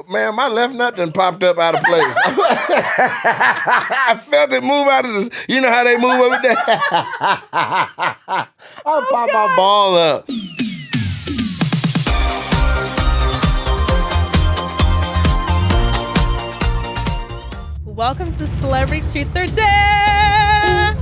Man, my left nut done popped up out of place. I felt it move out of this. You know how they move over there? I popped my ball up. Welcome to Celebrity Truth or Dare.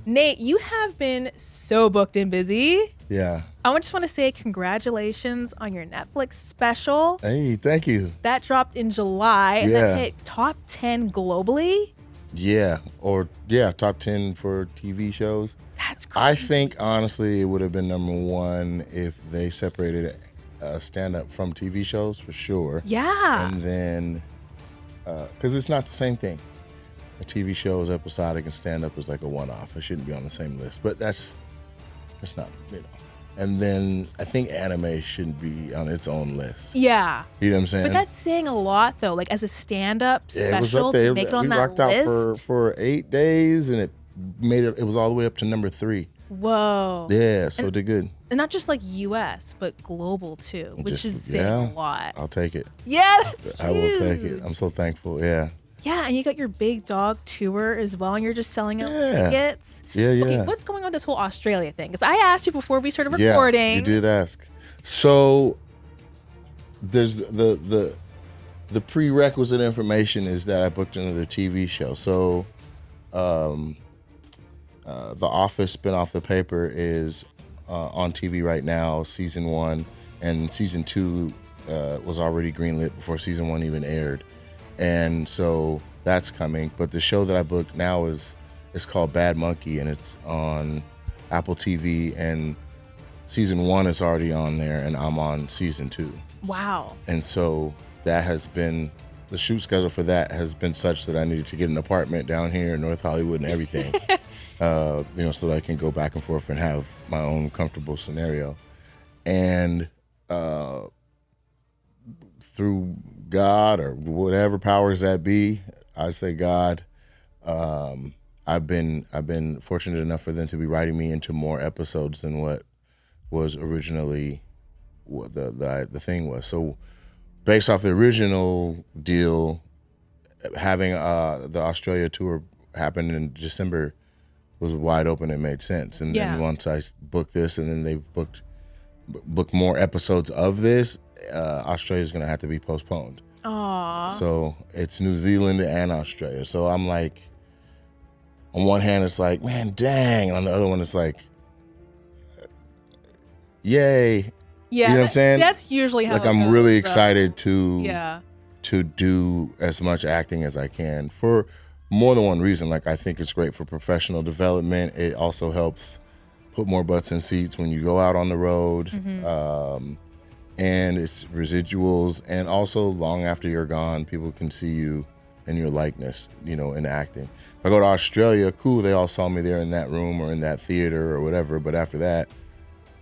Nate, you have been so booked and busy. Yeah. I just want to say congratulations on your Netflix special. Hey, thank you. That dropped in July and that hit top 10 globally. Yeah, top 10 for TV shows. That's crazy. I think, honestly, it would have been number one if they separated stand-up from TV shows, for sure. Yeah. And then, because it's not the same thing. A TV show is episodic and stand-up is like a one-off. It shouldn't be on the same list, but that's not, And then I think anime shouldn't be on its own list. Yeah. You know what I'm saying? But that's saying a lot, though. Like, as a stand-up special, it was up there. to make it on we that rocked list. out for 8 days, and it was all the way up to number 3. Whoa. Yeah, so it did good. And not just like U.S., but global, too, which is saying a lot. I'll take it. Yeah, that's huge. I will take it. I'm so thankful, yeah. Yeah, and you got your Big Dog tour as well, and you're just selling out tickets. Yeah. Okay, what's going on with this whole Australia thing? Because I asked you before we started recording. Yeah, you did ask. So there's the prerequisite information is that I booked another TV show. So The Office spinoff The Paper is on TV right now, season 1, and season 2 was already greenlit before season 1 even aired. And so that's coming. But the show that I booked now is called Bad Monkey, and it's on Apple TV, and season 1 is already on there, and I'm on season 2. Wow. And so that has been, the shoot schedule for that has been such that I needed to get an apartment down here in North Hollywood and everything, so that I can go back and forth and have my own comfortable scenario. And through God or whatever powers that be, I say God, I've been fortunate enough for them to be writing me into more episodes than what was originally what the thing was. So based off the original deal, having the Australia tour happen in December was wide open and made sense. And then once I booked this, and then they booked more episodes of this, Australia's gonna have to be postponed. Aww. So it's New Zealand and Australia. So I'm like, on one hand it's like, man, dang, and on the other one it's like, yay. Yeah, you know what I'm saying? That's usually how like it I'm goes, really excited to do as much acting as I can for more than one reason. Like, I think it's great for professional development. It also helps put more butts in seats when you go out on the road. Mm-hmm. And it's residuals, and also long after you're gone, people can see you and your likeness, in acting. If I go to Australia, cool, they all saw me there in that room or in that theater or whatever, but after that,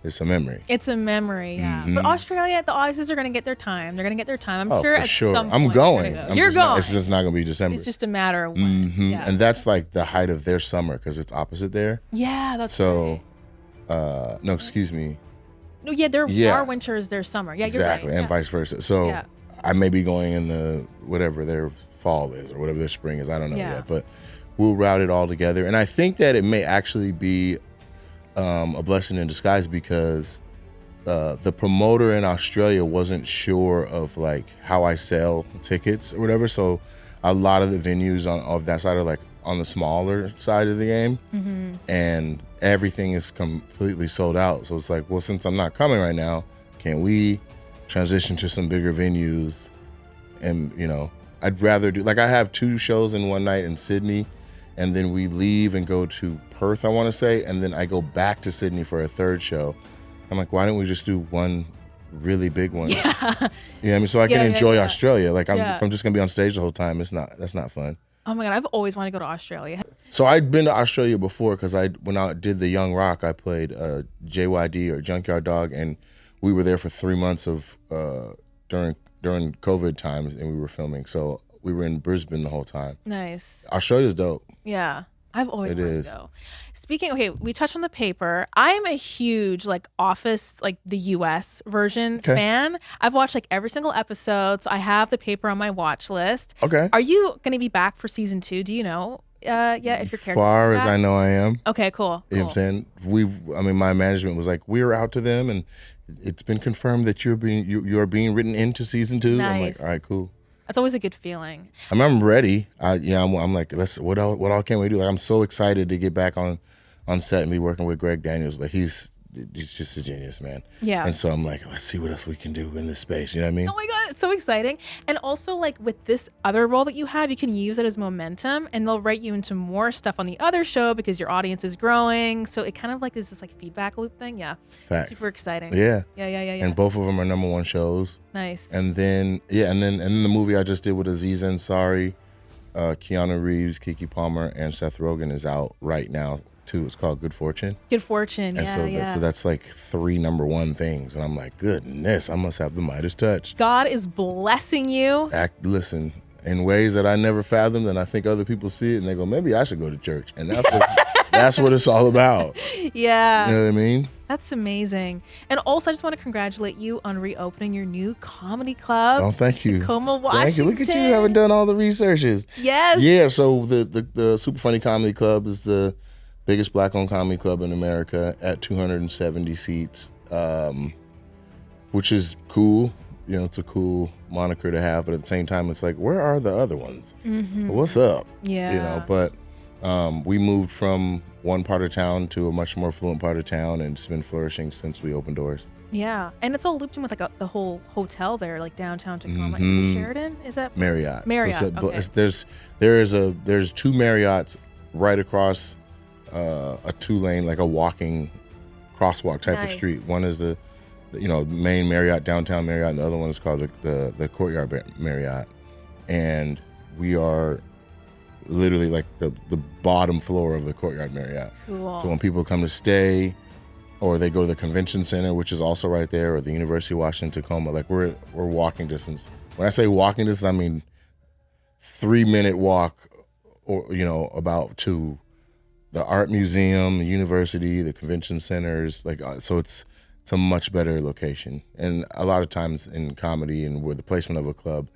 it's a memory. It's a memory, yeah. Mm-hmm. But Australia, the Aussies are going to get their time. They're going to get their time. I'm sure for at sure. some point I'm going. You're going. It's just not going to be December. It's just a matter of when. Mm-hmm. Yeah. And that's like the height of their summer because it's opposite there. Yeah, that's so. No, excuse me. No, our winter is their summer. Yeah, exactly, you're right. And vice versa. So I may be going in the whatever their fall is or whatever their spring is. I don't know yet, but we'll route it all together. And I think that it may actually be a blessing in disguise because the promoter in Australia wasn't sure of like how I sell tickets or whatever. So a lot of the venues of that side are like on the smaller side of the game, and everything is completely sold out. So it's like, well, since I'm not coming right now, can we transition to some bigger venues? And I'd rather do, like, I have 2 shows in one night in Sydney, and then we leave and go to Perth, I want to say, and then I go back to Sydney for a 3rd show. I'm like, why don't we just do one really big one? Yeah. You know what I mean? So I can enjoy Australia. Like, if I'm just gonna be on stage the whole time, that's not fun. Oh my God, I've always wanted to go to Australia. So I'd been to Australia before because when I did the Young Rock, I played JYD or Junkyard Dog, and we were there for 3 months of during COVID times, and we were filming. So we were in Brisbane the whole time. Nice. Australia's dope. Yeah. I've always wanted to go. Okay, we touched on the paper. I'm a huge like Office, like the US version fan. I've watched like every single episode, so I have the paper on my watch list. Okay. Are you going to be back for season 2? Do you know? Yeah, if your character. As far as I know, I am. Okay, cool. You know what I'm saying? My management was like, we're out to them, and it's been confirmed that you're being written into season 2. Nice. I'm like, all right, cool. That's always a good feeling. I'm ready. I'm like, what all can we do? Like, I'm so excited to get back on set and be working with Greg Daniels. Like, he's just a genius, man. Yeah. And so I'm like, let's see what else we can do in this space. You know what I mean? Oh my God, it's so exciting. And also, like, with this other role that you have, you can use it as momentum, and they'll write you into more stuff on the other show because your audience is growing. So it kind of like is this like feedback loop thing. Yeah. Facts. Super exciting. Yeah. Yeah. And both of them are #1 shows. Nice. And then the movie I just did with Aziz Ansari, Keanu Reeves, Keke Palmer, and Seth Rogen is out right now too. It's called Good Fortune. Good Fortune. And so that's like 3 #1 things, and I'm like, goodness, I must have the Midas touch. God is blessing you. Listen, in ways that I never fathomed, and I think other people see it and they go, maybe I should go to church, and that's what it's all about. Yeah. You know what I mean? That's amazing. And also, I just want to congratulate you on reopening your new comedy club. Oh, thank you. Tacoma, Washington. Thank you. Look at you having done all the researches. Yes. Yeah, so the Super Funny Comedy Club is the biggest black-owned comedy club in America at 270 seats, which is cool. You know, it's a cool moniker to have, but at the same time, it's like, where are the other ones? Mm-hmm. What's up? Yeah. You know, but we moved from one part of town to a much more affluent part of town, and it's been flourishing since we opened doors. Yeah, and it's all looped in with like the whole hotel there, like downtown Tacoma. Mm-hmm. Is it Sheridan? Is that Marriott? Okay. There's 2 Marriotts right across a 2-lane, like a walking crosswalk type of street. One is the main Marriott, downtown Marriott, and the other one is called the Courtyard Marriott. And we are literally like the bottom floor of the Courtyard Marriott. Cool. So when people come to stay, or they go to the convention center, which is also right there, or the University of Washington Tacoma, like we're walking distance. When I say walking distance, I mean 3-minute walk, or about to the art museum, the university, the convention centers. Like, so it's a much better location. And a lot of times in comedy and where the placement of a club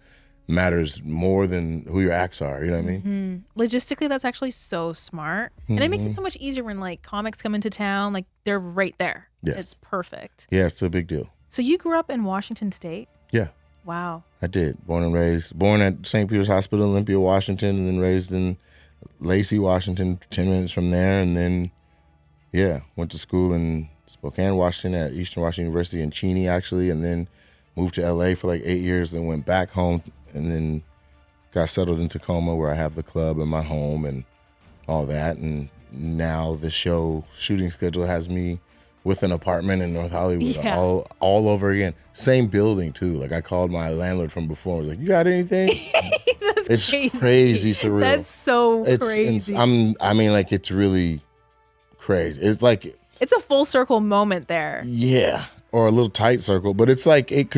matters more than who your acts are. You know what I mean? Mm-hmm. Logistically, that's actually so smart. Mm-hmm. And it makes it so much easier when like comics come into town, like they're right there. Yes. It's perfect. Yeah, it's a big deal. So you grew up in Washington State? Yeah. Wow. I did. Born at St. Peter's Hospital, Olympia, Washington, and then raised in Lacey, Washington, 10 minutes from there. And then, went to school in Spokane, Washington at Eastern Washington University in Cheney, actually, and then moved to LA for like 8 years, then went back home, and then got settled in Tacoma, where I have the club and my home and all that. And now the show shooting schedule has me with an apartment in North Hollywood all over again. Same building too. Like, I called my landlord from before. I was like, you got anything? It's crazy surreal. That's so crazy. It's really crazy. It's like, it's a full circle moment there. Yeah. Or a little tight circle. But it's like, it's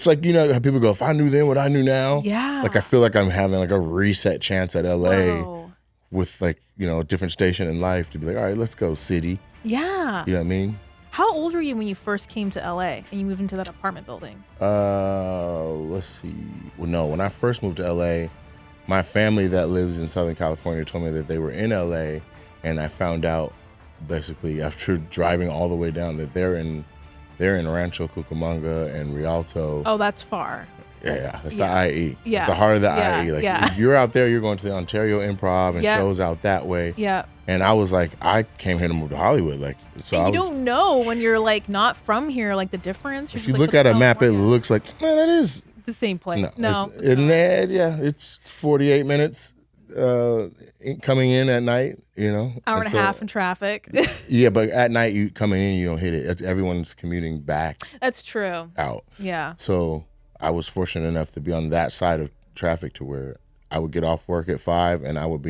like, how people go, if I knew then what I knew now. Yeah. Like, I feel like I'm having like a reset chance at LA with like, a different station in life to be like, all right, let's go city. Yeah. You know what I mean? How old were you when you first came to LA and you moved into that apartment building? Let's see. Well, no, when I first moved to LA, my family that lives in Southern California told me that they were in LA, and I found out basically after driving all the way down that they're in Rancho Cucamonga and Rialto. Oh, that's far. Yeah, that's the IE. Yeah. It's the heart of the IE. Like, if you're out there, you're going to the Ontario Improv and shows out that way. Yeah. And I was like, I came here to move to Hollywood. Like, so and you don't know when you're like not from here, like the difference. If you look at a map, it looks like, man, that is the same place. No. It's 48 minutes coming in at night, Hour and a half in traffic. Yeah, but at night, you coming in, you don't hit it. Everyone's commuting back. That's true. Out. Yeah. So I was fortunate enough to be on that side of traffic to where I would get off work at 5, and I would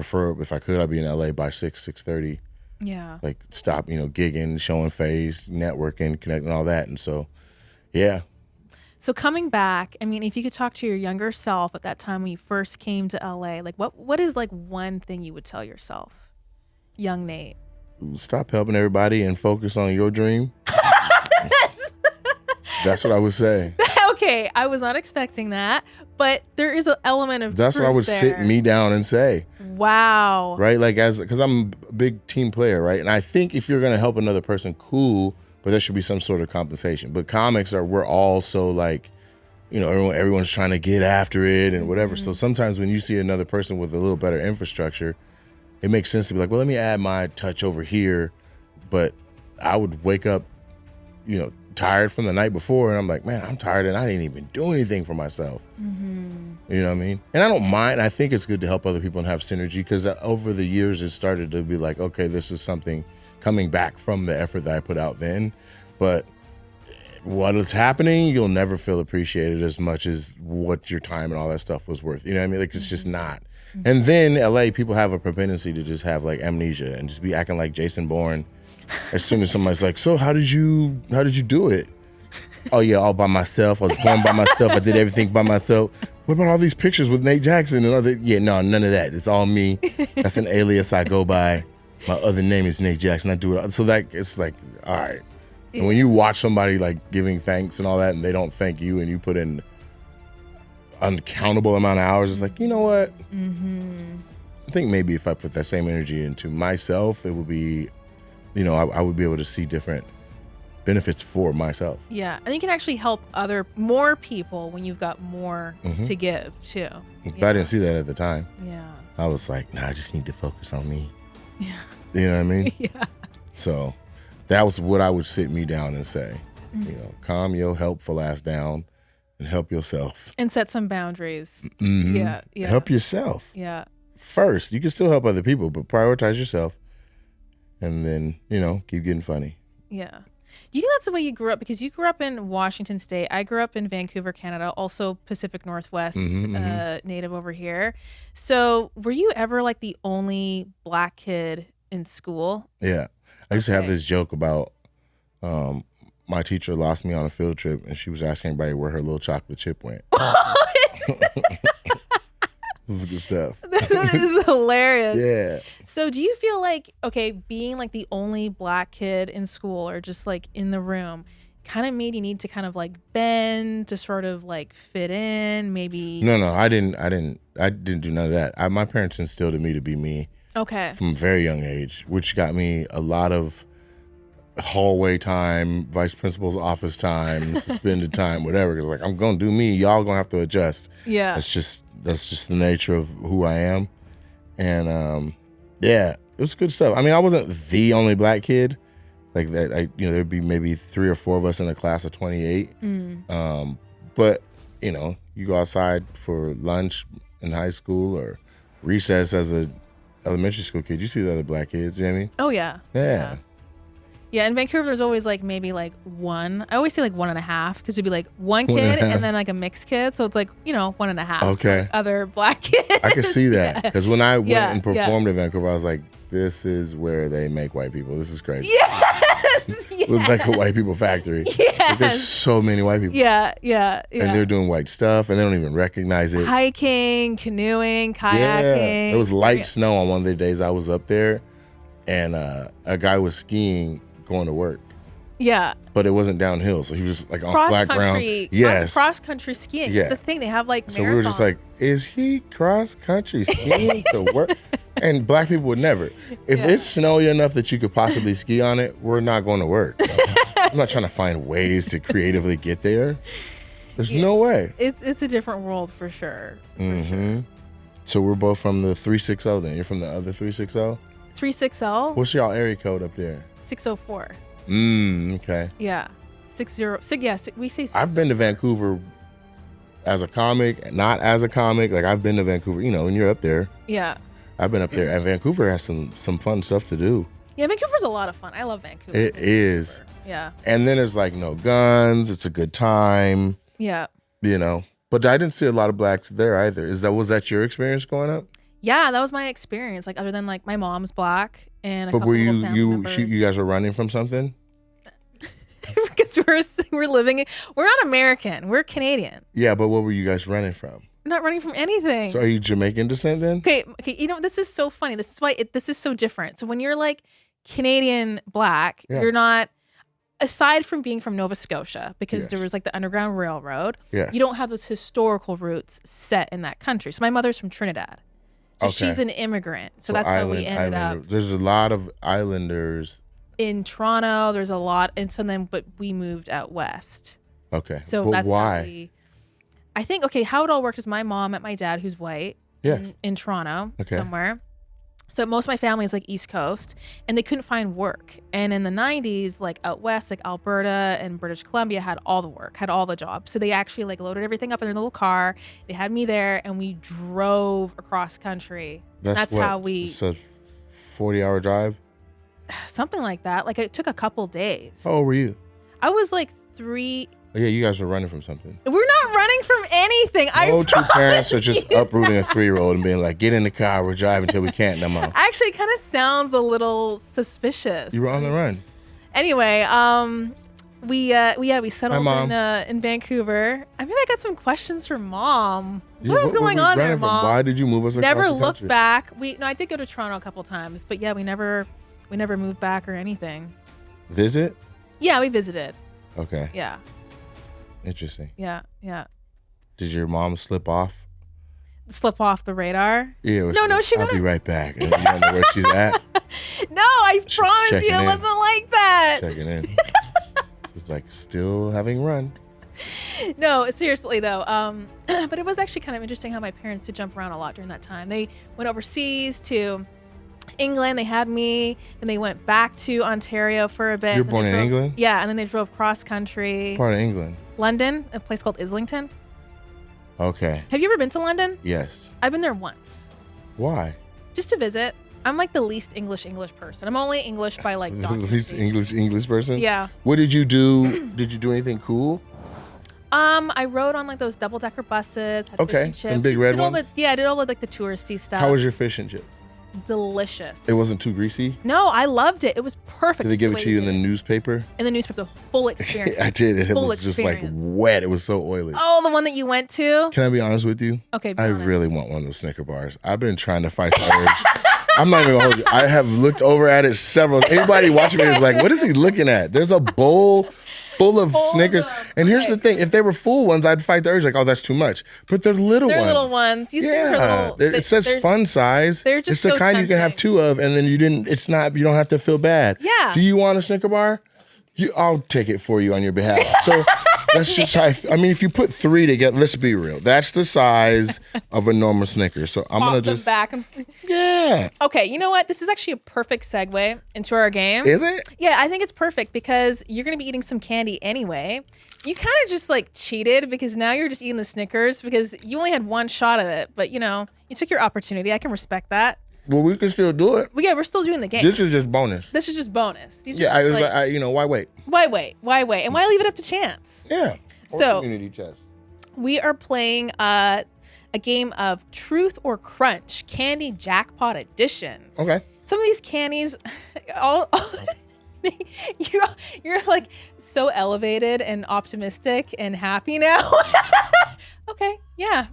if I could, I'd be in LA by 6:30. Yeah. Like, stop, gigging, showing face, networking, connecting, all that. And so, yeah. So coming back, I mean, if you could talk to your younger self at that time when you first came to LA, like what is like one thing you would tell yourself, young Nate? Stop helping everybody and focus on your dream. That's what I would say. Okay, I was not expecting that, but there is an element of that's what I would sit me down and say. Wow. Right? Like, because I'm a big team player, right? And I think if you're going to help another person, cool, but there should be some sort of compensation. But comics we're all so like, everyone's trying to get after it and whatever. So sometimes when you see another person with a little better infrastructure, it makes sense to be like, well, let me add my touch over here. But I would wake up, tired from the night before, and I'm like, man, I'm tired and I didn't even do anything for myself. You know what I mean? And I don't mind. I think it's good to help other people and have synergy, because over the years it started to be like, okay, this is something coming back from the effort that I put out then. But what is happening, you'll never feel appreciated as much as what your time and all that stuff was worth. You know what I mean? Like, it's just not. And then LA, people have a propensity to just have like amnesia and just be acting like Jason Bourne as soon as somebody's like, so how did you do it? Oh yeah, all by myself. I was born by myself. I did everything by myself. What about all these pictures with Nate Jackson and other? Yeah, no, none of that. It's all me. That's an alias I go by. My other name is Nate Jackson. I do it. So that it's like, all right. And when you watch somebody like giving thanks and all that, and they don't thank you, and you put in uncountable amount of hours, it's like, you know what? I think maybe if I put that same energy into myself, it would be, I would be able to see different benefits for myself. Yeah, and you can actually help more people when you've got more to give too. But I didn't see that at the time. Yeah. I was like, nah, I just need to focus on me. Yeah. You know what I mean? Yeah. So that was what I would sit me down and say. Calm your helpful ass down and help yourself. And set some boundaries. Yeah. Help yourself. Yeah. First, you can still help other people, but prioritize yourself. And then, keep getting funny. Yeah. Do you think that's the way you grew up? Because you grew up in Washington State. I grew up in Vancouver, Canada, also Pacific Northwest, native over here. So were you ever like the only Black kid in school? Yeah. I used to have this joke about my teacher lost me on a field trip, and she was asking everybody where her little chocolate chip went. This is good stuff. This is hilarious. Yeah. So do you feel like, okay, being like the only Black kid in school or just like in the room kind of made you need to kind of like bend to sort of like fit in, maybe? No, I didn't do none of that. My parents instilled in me to be me. Okay. From a very young age, which got me a lot of hallway time, vice principal's office time, suspended time, whatever. Because like, I'm gonna do me. Y'all gonna have to adjust. Yeah. That's just the nature of who I am. And it was good stuff. I mean, I wasn't the only Black kid. Like that, there'd be maybe 3 or 4 of us in a class of 28. But you go outside for lunch in high school or recess as a elementary school kid, you see the other Black kids. You know what I mean? Oh yeah. Yeah. Yeah, in Vancouver, there's always like maybe like one. I always say like 1.5 because it'd be like one kid and then like a mixed kid. So it's like, 1.5. Okay. Like other Black kids. I can see that because when I went and performed in Vancouver, I was like, this is where they make white people. This is crazy. Yes. It was like a white people factory. Yes. Like, there's so many white people. Yeah. And they're doing white stuff and they don't even recognize it. Hiking, canoeing, kayaking. Yeah. There was light snow on one of the days I was up there, and a guy was skiing going to work. Yeah. But it wasn't downhill, so he was just like on flat ground. Yes. Cross country skiing. Yeah. It's a thing. They have like marathons. So we were just like, is he cross country skiing to work? And Black people would never. If it's snowy enough that you could possibly ski on it, we're not going to work. I'm not trying to find ways to creatively get there. There's no way. It's a different world for sure. Sure. So we're both from the 360 then. You're from the other 360? 360. What's y'all area code up there? 604. Okay. Yeah. 60. Yeah, we say 60. I've been to Vancouver as a comic, not as a comic. Like, I've been to Vancouver, when you're up there. Yeah. I've been up there, and Vancouver has some fun stuff to do. Yeah, Vancouver's a lot of fun. I love Vancouver. It is. Yeah. And then there's like no guns. It's a good time. Yeah. But I didn't see a lot of Blacks there either. Was that your experience growing up? Yeah, that was my experience. Like, other than like my mom's Black and a but couple were of family members. you guys were running from something? because we're living. We're not American. We're Canadian. Yeah, but what were you guys running from? We're not running from anything. So are you Jamaican descent then? Okay. You know, this is so funny. This is why this is so different. So when you're like Canadian Black, you're not. Aside from being from Nova Scotia, because there was like the Underground Railroad, you don't have those historical roots set in that country. So my mother's from Trinidad. So she's an immigrant. So that's how we ended up. There's a lot of islanders. In Toronto, there's a lot. And so then, but we moved out west. Okay. So but that's why? I think, how it all worked is my mom met my dad, who's white, in Toronto somewhere. So most of my family is like East Coast, and they couldn't find work. And in the 90s, like out west, like Alberta and British Columbia had all the work, had all the jobs. So they actually like loaded everything up in their little car. They had me there, and we drove across country. That's how we. It's a 40-hour drive? Something like that. Like it took a couple days. How old were you? I was like 3. Oh, yeah, you guys were running from something. We're not running from anything. No two parents are just uprooting a 3-year-old and being like, get in the car, we're driving till we can't no more. Actually, it kind of sounds a little suspicious. You were on the run. Anyway, we settled in Vancouver. I mean, I got some questions for Mom. What was going on there, Mom? Why did you move us across the country? Never looked back. I did go to Toronto a couple times, but yeah, we never moved back or anything. Visit? Yeah, we visited. Okay. Yeah. Interesting. Yeah. Did your mom slip off the radar? Yeah. No, she I'll be right back. And you don't know where she's at? No, I promise you it wasn't like that. Checking in. She's like, still having run. No, seriously though. But it was actually kind of interesting how my parents did jump around a lot during that time. They went overseas to England. They had me, and they went back to Ontario for a bit. You're born in England? Yeah, and then they drove cross country. Part of England? London, a place called Islington. Okay. Have you ever been to London? Yes. I've been there once. Why? Just to visit. I'm like the least English person. I'm only English by like the least English person? Yeah. What did you do? Did you do anything cool? I rode on like those double-decker buses. Had fish and chips. Some big red ones? I did all the like the touristy stuff. How was your fish and chips? Delicious. It wasn't too greasy? No, I loved it. It was perfect. Did they give it to you in the newspaper? In the newspaper, the full experience. I did. It was just like wet. It was so oily. Oh, the one that you went to? Can I be honest with you? Okay, I really want one of those Snicker bars. I've been trying to fight the urge. I'm not even gonna hold you. I have looked over at it several. Anybody watching me is like, what is he looking at? There's a bowl full of Snickers. And here's the thing. If they were full ones, I'd fight the urge. Like, oh, that's too much. But they're little ones. They're little ones. These things are little. It says fun size. They're just it's the kind you can have 2 of, and then you don't have to feel bad. Yeah. Do you want a Snicker bar? I'll take it for you on your behalf. So that's just how I mean, if you put 3 together, let's be real. That's the size of a normal Snickers. So I'm going to just... back. Yeah. Okay, you know what? This is actually a perfect segue into our game. Is it? Yeah, I think it's perfect because you're going to be eating some candy anyway. You kind of just like cheated because now you're just eating the Snickers because you only had 1 shot of it. But, you took your opportunity. I can respect that. Well, we can still do it. Well, yeah, we're still doing the game. This is just bonus. These I was like, why wait? Why wait? And why leave it up to chance? Yeah. So, community chest. We are playing a game of Truth or Crunch Candy Jackpot Edition. Okay. Some of these candies, you're like so elevated and optimistic and happy now. Okay, yeah.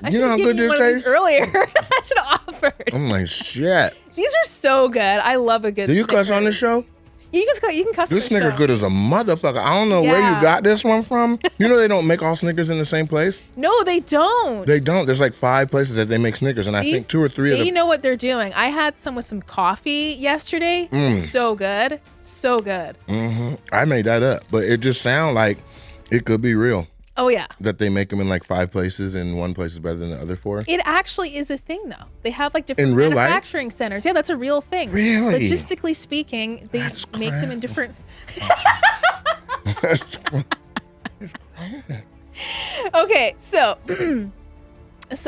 I you know how good this tastes? Earlier, I should have offered. I'm like, shit. These are so good. I love a good. Do you cuss on the show? You can cuss. This Snicker good as a motherfucker. I don't know where you got this one from. You know they don't make all Snickers in the same place? No, they don't. They don't. There's like 5 places that they make Snickers, and I think 2 or 3 of them. They know what they're doing. I had some with some coffee yesterday. So good. So good. Mm-hmm. I made that up, but it just sounds like it could be real. Oh, yeah. That they make them in like 5 places and one place is better than the other 4? It actually is a thing, though. They have like different manufacturing centers. Yeah, that's a real thing. Really? Logistically speaking, they make them in different... Okay, so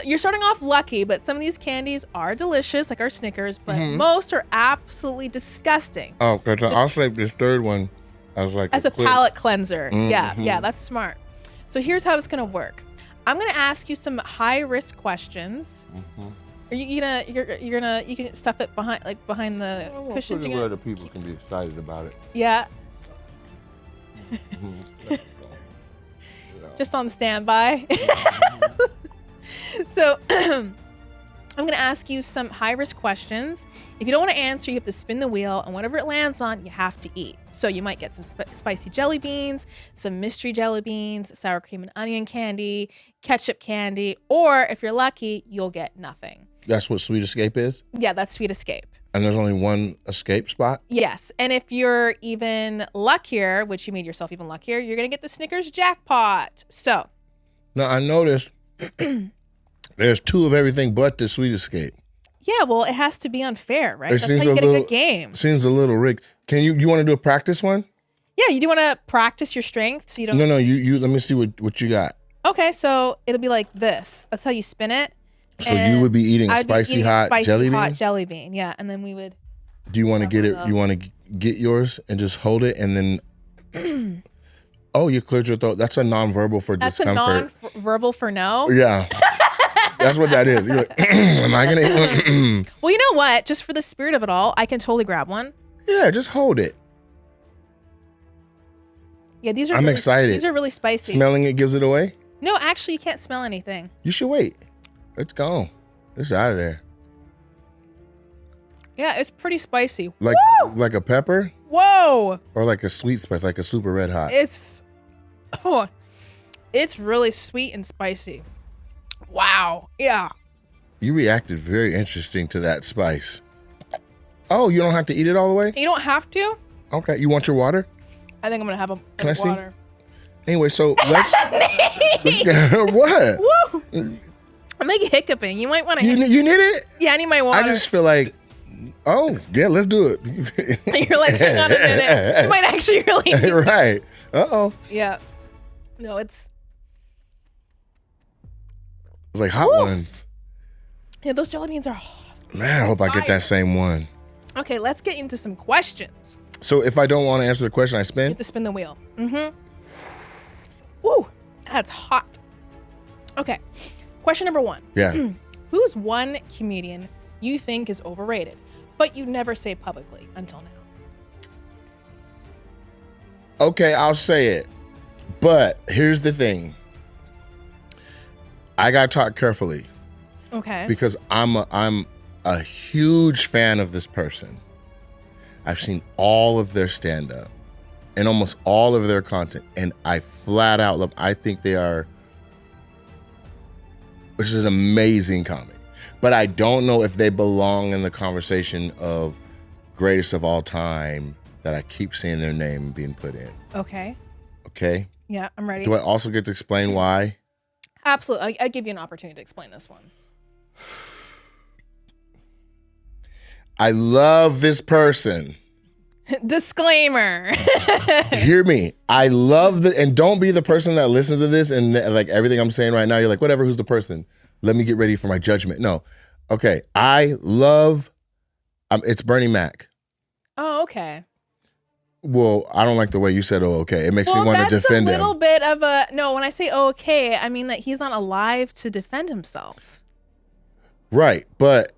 you're starting off lucky, but some of these candies are delicious, like our Snickers, but most are absolutely disgusting. Oh, because I'll save this 3rd one as like a palate cleanser. Mm-hmm. Yeah, that's smart. So here's how it's gonna work. I'm gonna ask you some high risk questions. Mm-hmm. Are you can stuff it behind the cushions? Where the people can be excited about it. Yeah. Just on standby. So I'm going to ask you some high-risk questions. If you don't want to answer, you have to spin the wheel, and whatever it lands on, you have to eat. So you might get some spicy jelly beans, some mystery jelly beans, sour cream and onion candy, ketchup candy, or if you're lucky, you'll get nothing. That's what Sweet Escape is? Yeah, that's Sweet Escape. And there's only one escape spot? Yes. And if you're even luckier, which you made yourself even luckier, you're going to get the Snickers jackpot. So. Now, I noticed there's 2 of everything but the Sweet Escape. Yeah, well, it has to be unfair, right? That's how you get a good game. Seems a little rigged. You want to do a practice one? Yeah, you do want to practice your strength so you don't. No, you let me see what you got. Okay, so it'll be like this. That's how you spin it. So you would be eating a spicy hot jelly bean. Yeah, and then we would. Do you want to get it? You want to get yours and just hold it and then. Oh, you cleared your throat. That's a nonverbal for discomfort. That's a nonverbal for no. Yeah. That's what that is. You're like, am I gonna? Well, you know what? Just for the spirit of it all, I can totally grab one. Yeah, just hold it. Yeah, these are. I'm excited. These are really spicy. Smelling it gives it away? No, actually, you can't smell anything. You should wait. It's gone. It's out of there. Yeah, it's pretty spicy. Like a pepper? Whoa. Or like a sweet spice, like a super red hot. It's really sweet and spicy. Wow. Yeah. You reacted very interesting to that spice. Oh, you don't have to eat it all the way? You don't have to. Okay. You want your water? I think I'm gonna have a Can I water. See? Anyway, so let's what? Woo! I'm like hiccuping. You might want to. You need it? Yeah, I need my water. I just feel like, oh yeah, let's do it. You're like, hang on a minute. You might actually really need right. Uh-oh. Yeah. No, it's like hot ones. Yeah, those jelly beans are hot. Man, I hope I get that same one. Okay, let's get into some questions. So if I don't want to answer the question, I spin? You have to spin the wheel. Mm-hmm. Woo, that's hot. Okay, question number 1. Yeah. Who's one comedian you think is overrated, but you never say publicly until now? Okay, I'll say it. But here's the thing. I gotta talk carefully. Okay. Because I'm a huge fan of this person. I've seen all of their stand-up and almost all of their content, and I flat out love. I think they are, which is an amazing comic. But I don't know if they belong in the conversation of greatest of all time that I keep seeing their name being put in. Okay. Okay. Yeah, I'm ready. Do I also get to explain why? Absolutely. I give you an opportunity to explain this one. I love this person. Disclaimer. Hear me. I love and don't be the person that listens to this and like everything I'm saying right now, you're like, whatever, who's the person? Let me get ready for my judgment. No. Okay. I love, it's Bernie Mac. Oh, okay. Well, I don't like the way you said, oh, okay. It makes me want to defend him. That's a little bit of a, no, when I say, oh, okay, I mean that he's not alive to defend himself. Right. But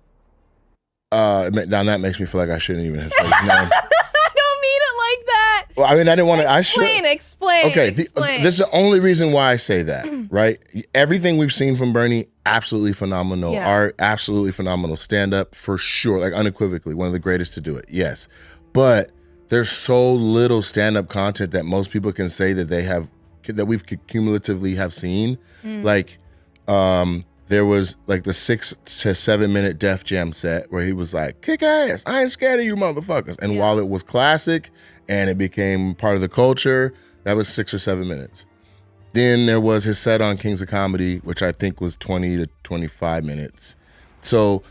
now that makes me feel like I shouldn't even have said his name. I don't mean it like that. Well, I mean, I didn't want to, Explain. Okay. This is the only reason why I say that, right? Everything we've seen from Bernie, absolutely phenomenal. Yeah. Art, absolutely phenomenal. Stand up, for sure. Like unequivocally, one of the greatest to do it. Yes. But there's so little stand-up content that most people can say that they have, that we've cumulatively have seen. Like, there was like the 6 to 7 minute Def Jam set where he was like, kick ass, I ain't scared of you motherfuckers. And while it was classic and it became part of the culture, that was 6 or 7 minutes. Then there was his set on Kings of Comedy, which I think was 20 to 25 minutes. So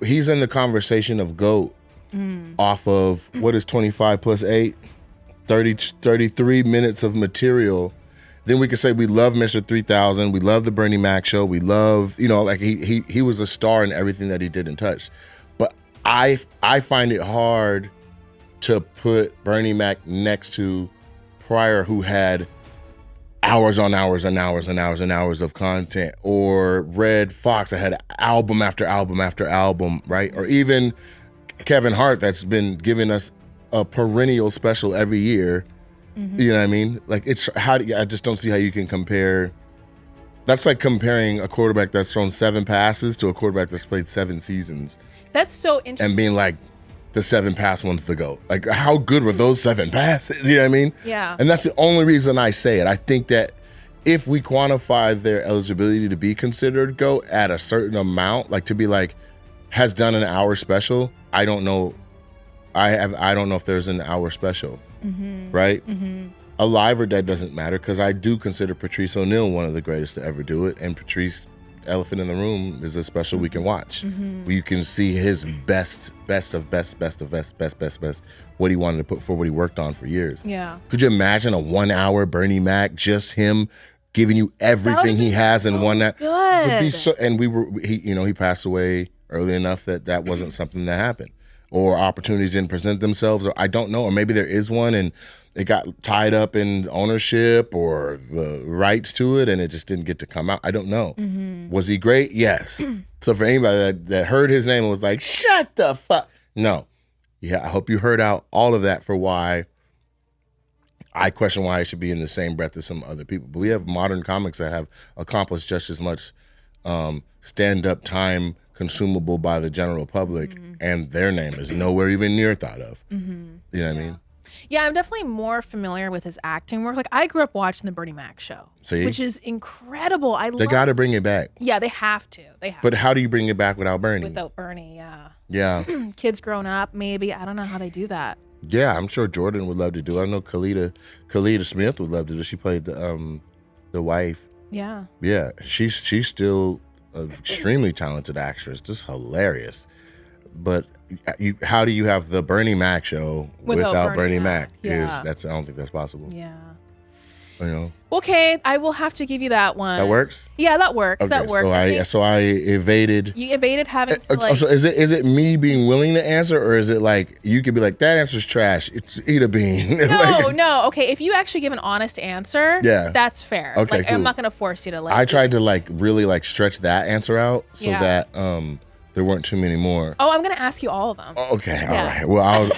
he's in the conversation of GOAT. Off of what is 25 plus 8, 33 minutes of material. Then we could say we love Mr. 3000, we love the Bernie Mac show, we love, like he was a star in everything that he did and touched. But I find it hard to put Bernie Mac next to Pryor, who had hours on hours and hours and hours and hours of content, or Red Fox that had album after album after album, right? Or even Kevin Hart, that's been giving us a perennial special every year. You know what I mean? Like I just don't see how you can compare. That's like comparing a quarterback that's thrown 7 passes to a quarterback that's played 7 seasons. That's so interesting. And being like, the 7 pass one's the GOAT. Like, how good were those 7 passes? You know what I mean? Yeah. And that's the only reason I say it. I think that if we quantify their eligibility to be considered GOAT at a certain amount, like to be like, has done an hour special, I don't know. I don't know if there's an hour special, right? Alive or dead doesn't matter, because I do consider Patrice O'Neal one of the greatest to ever do it. And Patrice, Elephant in the Room, is a special we can watch. Where you can see his best, what he wanted to put forward, what he worked on for years. Yeah. Could you imagine a 1 hour Bernie Mac, just him giving you everything he has in one night? Would be so. And he passed away early enough that wasn't something that happened, or opportunities didn't present themselves, or I don't know, or maybe there is one and it got tied up in ownership or the rights to it and it just didn't get to come out. I don't know. Was he great? Yes. So for anybody that heard his name and was like, shut the fuck. No. Yeah, I hope you heard out all of that for why I question why it should be in the same breath as some other people. But we have modern comics that have accomplished just as much stand-up time consumable by the general public, and their name is nowhere even near thought of. You know what I mean? Yeah, I'm definitely more familiar with his acting work. Like, I grew up watching the Bernie Mac show, which is incredible. They got to bring it back. Yeah, they have to. But how do you bring it back without Bernie? Without Bernie, yeah. Yeah. Kids growing up, maybe. I don't know how they do that. Yeah, I'm sure Jordan would love to do it. I know Khalida Smith would love to do it. She played the wife. Yeah. Yeah, she's still an extremely talented actress, just hilarious. But how do you have the Bernie Mac show without Bernie Mac? Yeah. I don't think that's possible. Yeah. You know. Okay, I will have to give you that one. That works? Yeah, that works. Okay, that works. So I evaded. You evaded having to like. So is it me being willing to answer, or is it like you could be like, that answer's trash? It's eat a bean. No. Okay, if you actually give an honest answer, that's fair. Okay, like, cool. I'm not gonna force you to like. I tried to like really like stretch that answer out so that there weren't too many more. Oh, I'm gonna ask you all of them. Okay, all right. Well,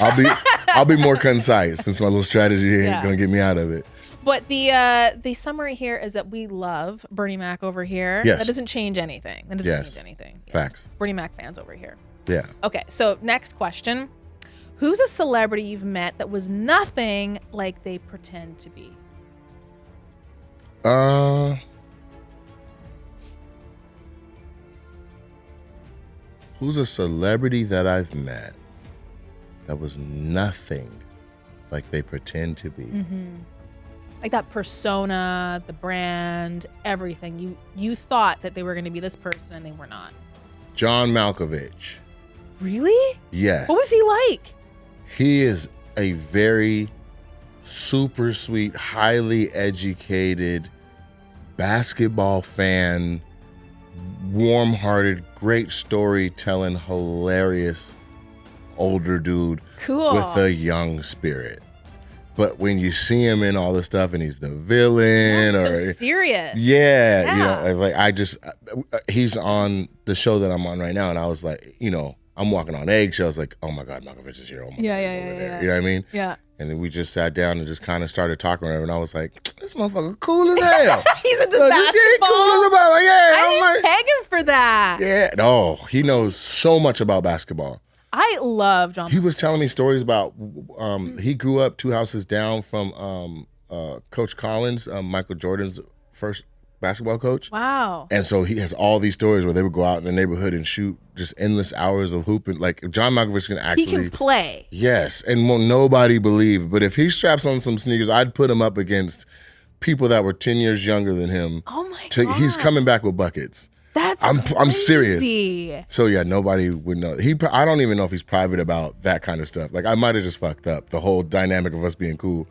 I'll be more concise since my little strategy ain't gonna get me out of it. But the summary here is that we love Bernie Mac over here. Yes. That doesn't change anything. Yeah. Facts. Bernie Mac fans over here. Yeah. Okay, so next question. Who's a celebrity you've met that was nothing like they pretend to be? Who's a celebrity that I've met that was nothing like they pretend to be? Like that persona, the brand, everything. You thought that they were going to be this person and they were not. John Malkovich. Really? Yes. What was he like? He is a very super sweet, highly educated basketball fan, warm-hearted, great storytelling, hilarious older dude with a young spirit. But when you see him in all this stuff and he's the villain, so serious. Yeah, you know, like he's on the show that I'm on right now, and I was like, you know, I'm walking on eggshells, like, oh my God, Malkovich is here. Oh my God, he's over there. You know what I mean? Yeah. And then we just sat down and just kind of started talking around, and I was like, this motherfucker cool as hell. He's into basketball. Cool as hell. Like, yeah, I didn't peg him for that. Yeah, no, he knows so much about basketball. I love John. He was telling me stories about he grew up 2 houses down from Coach Collins, Michael Jordan's first basketball coach. Wow. And so he has all these stories where they would go out in the neighborhood and shoot just endless hours of hooping. Like John Malkovich can actually... He can play. Yes, and nobody believed. But if he straps on some sneakers, I'd put him up against people that were 10 years younger than him. Oh my God. He's coming back with buckets. I'm serious. So yeah, nobody would know. I don't even know if he's private about that kind of stuff. Like I might have just fucked up the whole dynamic of us being cool.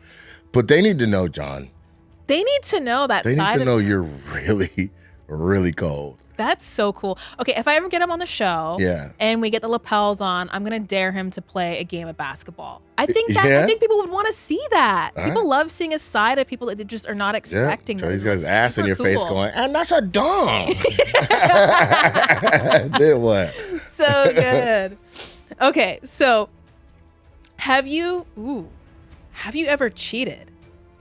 But they need to know, John. They need to know that. They need to know you're really, really cold. That's so cool. Okay, if I ever get him on the show, and we get the lapels on, I'm gonna dare him to play a game of basketball. I think people would want to see that. People love seeing a side of people that they just are not expecting. So he's got his ass in your face going, and that's a dunk. Then what? So good. Okay, so have you ever cheated?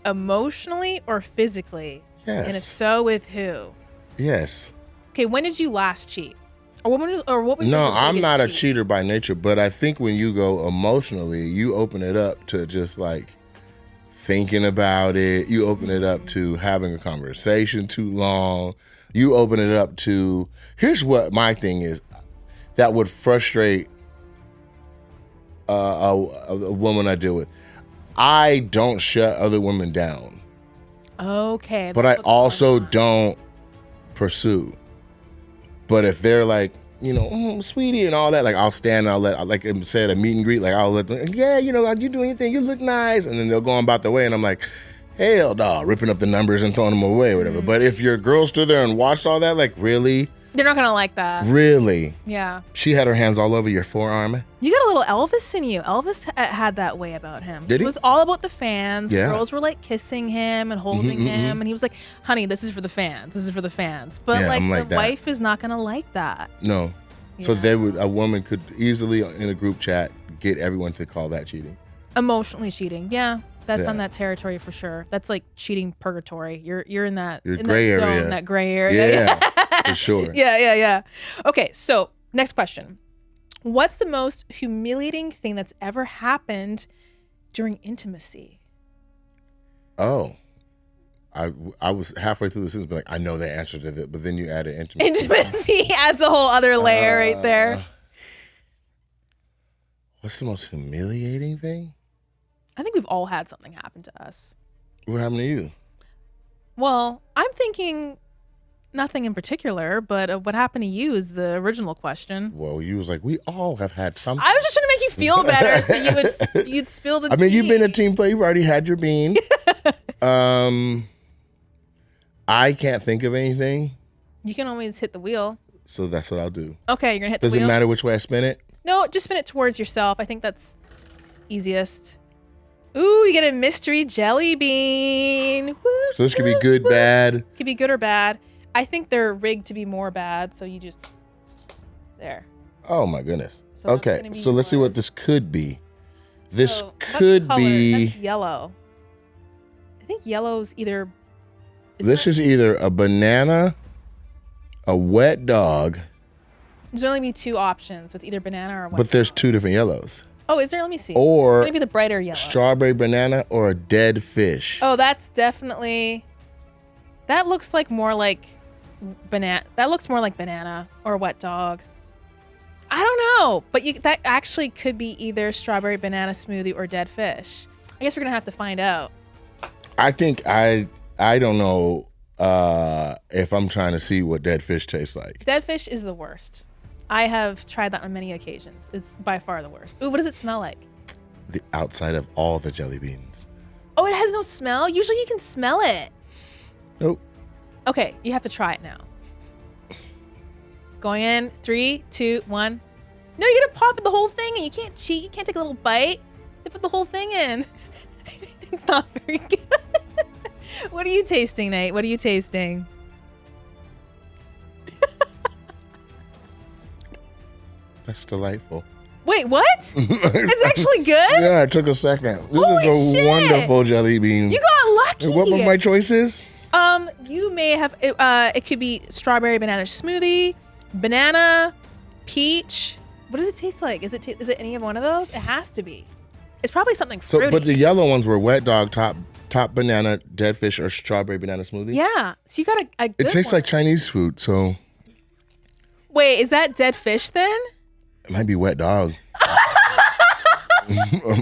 emotionally or physically? Yes. And if so, with who? Yes. Okay, when did you last cheat? Or what was No, your I'm not a cheat? cheater by nature, but I think when you go emotionally, you open it up to just like thinking about it. You open it up to having a conversation too long. You open it up to, here's what my thing is that would frustrate a woman I deal with. I don't shut other women down. Okay. But I also don't pursue. But if they're like, sweetie and all that, like I'll stand and I'll let, like I said, a meet and greet, like I'll let them, yeah, you do anything, you look nice. And then they'll go on about their way and I'm like, hell no, ripping up the numbers and throwing them away or whatever. But if your girl stood there and watched all that, like really? They're not going to like that. Really? Yeah. She had her hands all over your forearm. You got a little Elvis in you. Elvis had that way about him. Did he? It was all about the fans. Yeah. Girls were like kissing him and holding him. And he was like, honey, this is for the fans. This is for the fans. But Yeah, I'm like the that. wife is not going to like that. No. Yeah. So a woman could easily in a group chat get everyone to call that cheating. Emotionally cheating. Yeah. That's Yeah. on that territory for sure. That's like cheating purgatory. You're in that gray that area. zone, that gray area. Yeah, for sure. Yeah. Okay, so next question. What's the most humiliating thing that's ever happened during intimacy? Oh. I was halfway through the sentence, but like, I know the answer to that, but then you added intimacy. Intimacy adds a whole other layer right there. What's the most humiliating thing? I think we've all had something happen to us. What happened to you? Well, I'm thinking nothing in particular, but what happened to you is the original question. Well, you was like, we all have had something. I was just trying to make you feel better so you'd spill the tea. I mean, you've been a team player. You've already had your bean. I can't think of anything. You can always hit the wheel. So that's what I'll do. Okay, you're going to hit the Does wheel? it matter which way I spin it? No, just spin it towards yourself. I think that's easiest. Ooh, you get a mystery jelly bean. Woo, So this could be good, bad. Could be good or bad. I think they're rigged to be more bad, so you just... There. Oh, my goodness. So that's okay, gonna be so let's see what yours. this could be. This So, what could color? be... That's yellow. I think yellow's either... This is either a banana, a wet dog, There's only be two options. It's either banana or what. but there's two different yellows. Oh, is there? Let me see. Or it's gonna be the brighter yellow. Strawberry banana or a dead fish. Oh, that's definitely. That looks like more like banana. That looks more like banana or wet dog. I don't know, but that actually could be either strawberry banana smoothie or dead fish. I guess we're gonna have to find out. I think I don't know if I'm trying to see what dead fish tastes like. Dead fish is the worst. I have tried that on many occasions. It's by far the worst. Ooh, what does it smell like? The outside of all the jelly beans. Oh, it has no smell? Usually you can smell it. Nope. Okay, you have to try it now. Going in, 3, 2, 1. No, you gotta pop the whole thing in. You can't cheat. You can't take a little bite. They put the whole thing in. It's not very good. What are you tasting, Nate? What are you tasting? That's delightful. Wait, what? It's actually good? Yeah, it took a second. This Holy is a shit. wonderful jelly bean. You got lucky. And what were my choices? You may have, it could be strawberry banana smoothie, banana, peach. What does it taste like? Is it any of one of those? It has to be. It's probably something fruity. So, but the yellow ones were wet dog, top banana, dead fish, or strawberry banana smoothie. Yeah. So you got a good It tastes one. like Chinese food, so Wait, is that dead fish then? it might be wet dog.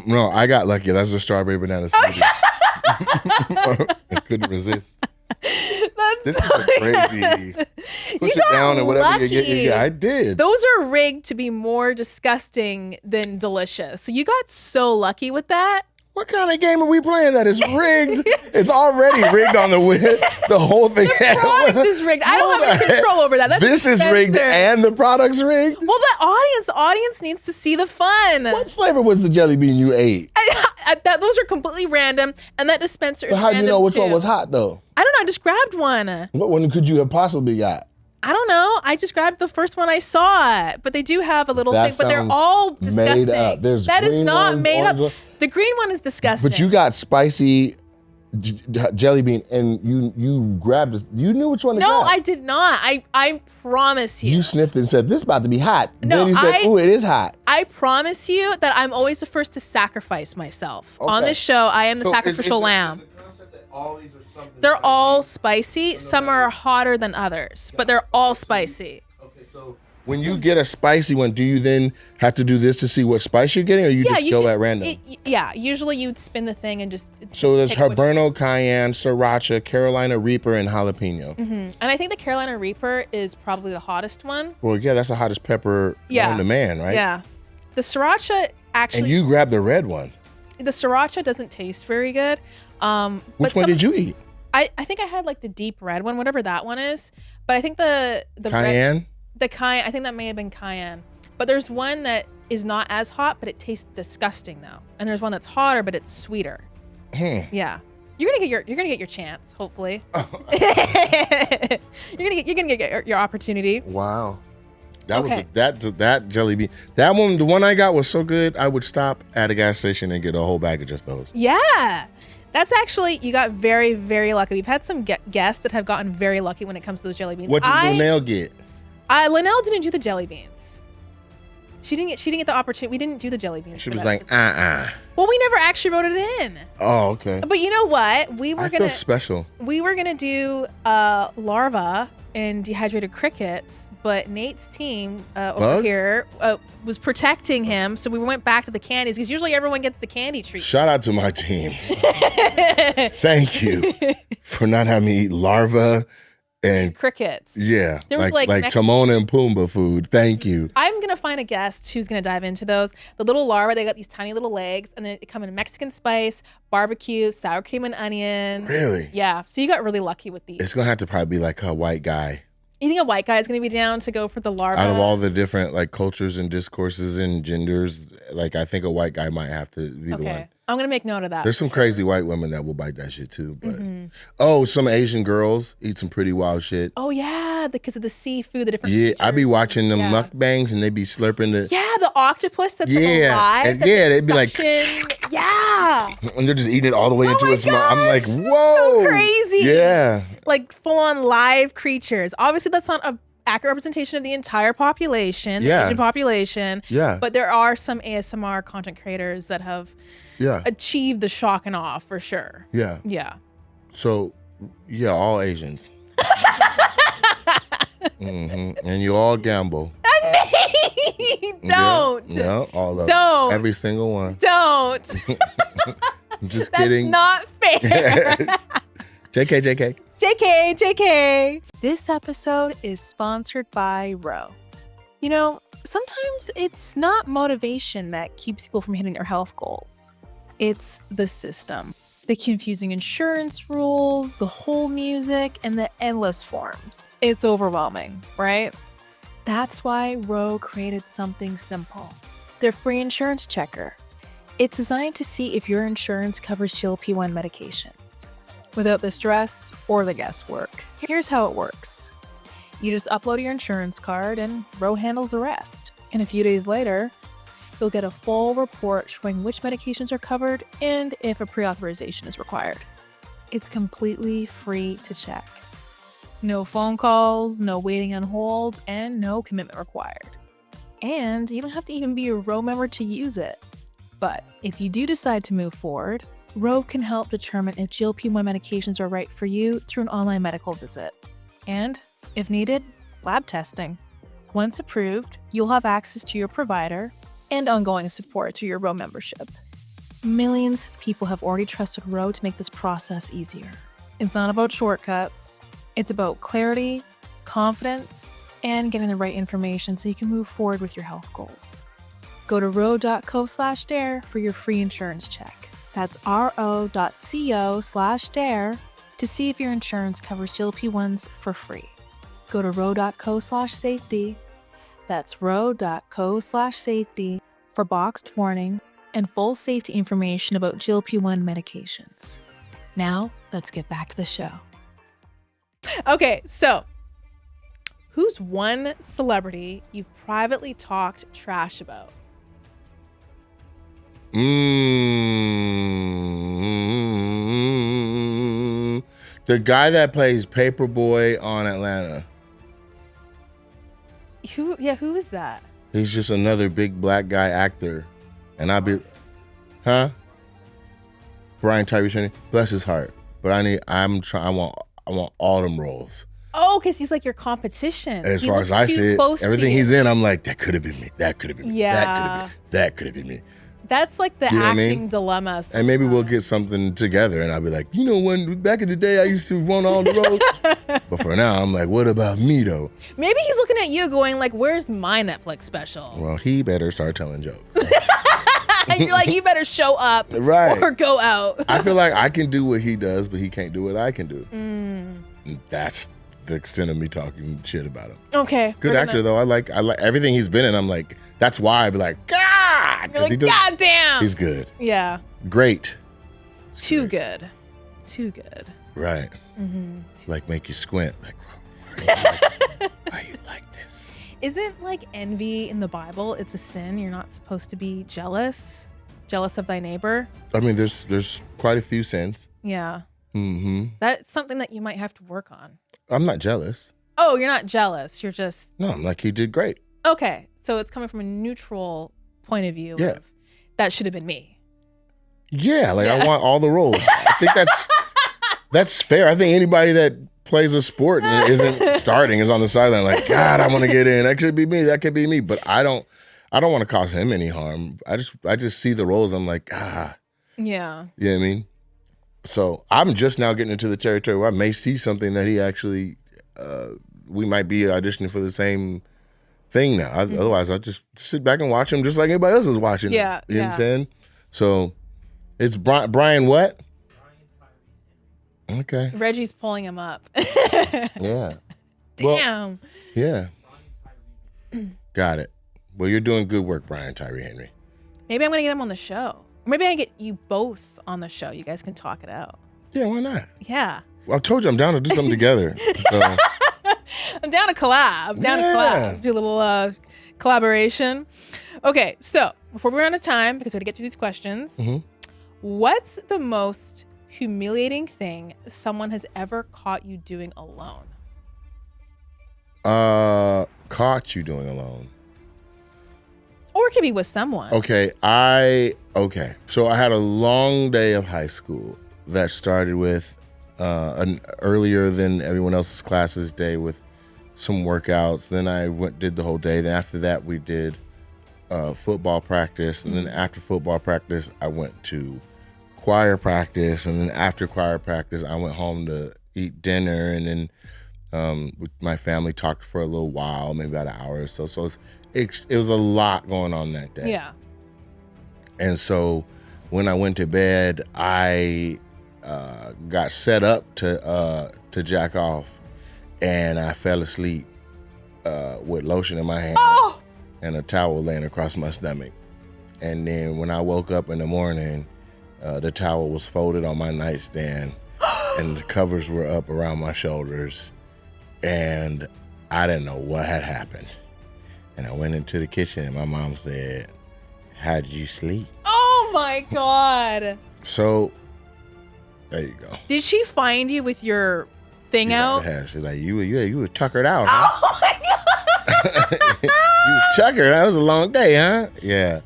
No, I got lucky. That's a strawberry banana smoothie. I couldn't resist. That's This is a crazy. Push it got down and whatever you get, lucky. you get. I did. Those are rigged to be more disgusting than delicious. So you got so lucky with that. What kind of game are we playing that is rigged? It's already rigged on the whole thing. The product is rigged. I don't have any control over that. That's This is rigged Spencer. and the product's rigged? Well, the audience needs to see the fun. What flavor was the jelly bean you ate? Those are completely random, and that dispenser is But how'd you know random, which one too. was hot though? I don't know. I just grabbed one. What one could you have possibly got? I don't know. I just grabbed the first one I saw. But they do have a little That thing, but they're sounds all disgusting. made up. There's That is green not ones, made up. orange ones. The green one is disgusting. But you got spicy jelly bean, and you grabbed it. You knew which one to grab. No, I did not. I promise you. You sniffed and said, "This is about to be hot." No, then you said, "Ooh, it is hot." I promise you that I'm always the first to sacrifice myself. Okay. On this show, I am the sacrificial lamb. They're all spicy. Some are hotter than others, but they're all spicy. Okay, so when you get a spicy one, do you then have to do this to see what spice you're getting, or you just go at random? Usually you'd spin the thing and just. So there's Habanero, Cayenne, Sriracha, Carolina Reaper, and jalapeno. Mm-hmm. And I think the Carolina Reaper is probably the hottest one. Well, yeah, that's the hottest pepper known to man, right? Yeah. The Sriracha actually. And you grabbed the red one. The Sriracha doesn't taste very good. Which one did you eat? I think I had like the deep red one, whatever that one is. But I think the Cayenne? Cayenne, I think that may have been Cayenne. But there's one that is not as hot, but it tastes disgusting though. And there's one that's hotter, but it's sweeter. Yeah. You're gonna get your chance, hopefully. You're gonna get your opportunity. Wow. That was that jelly bean. That one, the one I got was so good, I would stop at a gas station and get a whole bag of just those. Yeah. That's actually, you got very, very lucky. We've had some guests that have gotten very lucky when it comes to those jelly beans. What did Linnell get? Linnell didn't do the jelly beans. She didn't get the opportunity. We didn't do the jelly beans. She was like, Well, we never actually wrote it in. Oh, okay. But you know what? I feel special. We were gonna do larva and dehydrated crickets, but Nate's team over here was protecting him, so we went back to the candies because usually everyone gets the candy treat. Shout out to my team. Thank you for not having me eat larva and crickets. Yeah, there was like Timon and Pumbaa food. Thank you. I'm gonna find a guest who's gonna dive into those. The little larvae, they got these tiny little legs, and they come in Mexican spice, barbecue, sour cream and onion. Really? Yeah. So you got really lucky with these. It's gonna have to probably be like a white guy. You think a white guy is going to be down to go for the larva? Out of all the different like cultures and discourses and genders, like I think a white guy might have to be the one. I'm going to make note of that. There's some crazy white women that will bite that shit too. But some Asian girls eat some pretty wild shit. Oh yeah, because of the seafood, the different. Yeah, features. I be watching them mukbangs and they be slurping the. Yeah, the octopus that's alive. And they'd be like. Yeah. And they're just eating it all the way into its mouth. I'm like, whoa. So crazy. Yeah. Like full on live creatures. Obviously, that's not a accurate representation of the entire population, the Asian population. Yeah. But there are some ASMR content creators that have achieved the shock and awe for sure. Yeah. Yeah. So, all Asians. And you all gamble. Don't. Yeah, all of Don't. Them. Every single one. Don't. Just kidding. That's not fair. JK. This episode is sponsored by Ro. You know, sometimes it's not motivation that keeps people from hitting their health goals. It's the system. The confusing insurance rules, the whole music, and the endless forms. It's overwhelming, right? That's why Ro created something simple. Their free insurance checker. It's designed to see if your insurance covers GLP-1 medications without the stress or the guesswork. Here's how it works. You just upload your insurance card and Ro handles the rest. And a few days later, you'll get a full report showing which medications are covered and if a pre-authorization is required. It's completely free to check. No phone calls, no waiting on hold, and no commitment required. And you don't have to even be a Ro member to use it. But if you do decide to move forward, Ro can help determine if GLP-1 medications are right for you through an online medical visit. And, if needed, lab testing. Once approved, you'll have access to your provider and ongoing support through your Ro membership. Millions of people have already trusted Ro to make this process easier. It's not about shortcuts. It's about clarity, confidence, and getting the right information so you can move forward with your health goals. Go to ro.co/dare for your free insurance check. That's ro.co/dare to see if your insurance covers GLP-1s for free. Go to ro.co/safety. That's ro.co/safety for boxed warning and full safety information about GLP-1 medications. Now, let's get back to the show. Okay, so who's one celebrity you've privately talked trash about? The guy that plays Paperboy on Atlanta. Who is that? He's just another big black guy actor. And I'd be, Brian Tyree Henry, bless his heart. But I want all them roles. Oh, because he's like your competition. As far as I see it, everything he's in, I'm like, that could have been me. That could have been me. Yeah. That could have been me. That's like the acting dilemma. Sometimes. And maybe we'll get something together and I'll be like, when back in the day I used to want all the roles. But for now, I'm like, what about me though? Maybe he's looking at you going like, where's my Netflix special? Well, he better start telling jokes. And you're like, you better show up or go out. I feel like I can do what he does, but he can't do what I can do. And that's the extent of me talking shit about him. Okay. Good actor though. I like everything he's been in. I'm like, that's why I'd be like, God. You're like, God damn. He's good. Yeah. Great. Too good. Right. Mm-hmm. Like make you squint. Like, why you like this? Isn't like envy in the Bible? It's a sin. You're not supposed to be jealous of thy neighbor. I mean, there's quite a few sins. Yeah. Mm-hmm. That's something that you might have to work on. I'm not jealous. Oh, you're not jealous. You're just... No, I'm like, he did great. Okay. So it's coming from a neutral point of view. Yeah. That should have been me. Yeah. Like, I want all the roles. I think that's fair. I think anybody that plays a sport and isn't starting is on the sideline like, God, I want to get in. That could be me. That could be me. But I don't want to cause him any harm. I just see the roles. I'm like, Yeah. You know what I mean? So I'm just now getting into the territory where I may see something that he actually, we might be auditioning for the same thing now. Otherwise, I'll just sit back and watch him just like anybody else is watching. Yeah. You know what I'm saying? So it's Brian what? Okay. Reggie's pulling him up. Yeah. Damn. Well, yeah. Got it. Well, you're doing good work, Brian Tyree Henry. Maybe I'm going to get him on the show. Or maybe I can get you both on the show. You guys can talk it out. Yeah, why not? Yeah. Well, I told you I'm down to do something together. So. I'm down to collab. Do a little collaboration. Okay, so before we run out of time, because we have to get through these questions, what's the most humiliating thing someone has ever caught you doing alone? Caught you doing alone. Or it could be with someone. Okay. So I had a long day of high school that started with an earlier than everyone else's classes day with some workouts. Then I did the whole day. Then after that, we did football practice. And then after football practice, I went to choir practice. And then after choir practice, I went home to eat dinner. And then with my family talked for a little while, maybe about an hour or so. So it was a lot going on that day. Yeah. And so when I went to bed, I got set up to jack off, and I fell asleep with lotion in my hand and a towel laying across my stomach. And then when I woke up in the morning, the towel was folded on my nightstand and the covers were up around my shoulders, and I didn't know what had happened. And I went into the kitchen and my mom said, "How did you sleep?" Oh my God. So there you go. Did she find you with your thing out? She's like, you was tuckered out, huh? Oh my God. You was tuckered. That was a long day, huh? Yeah.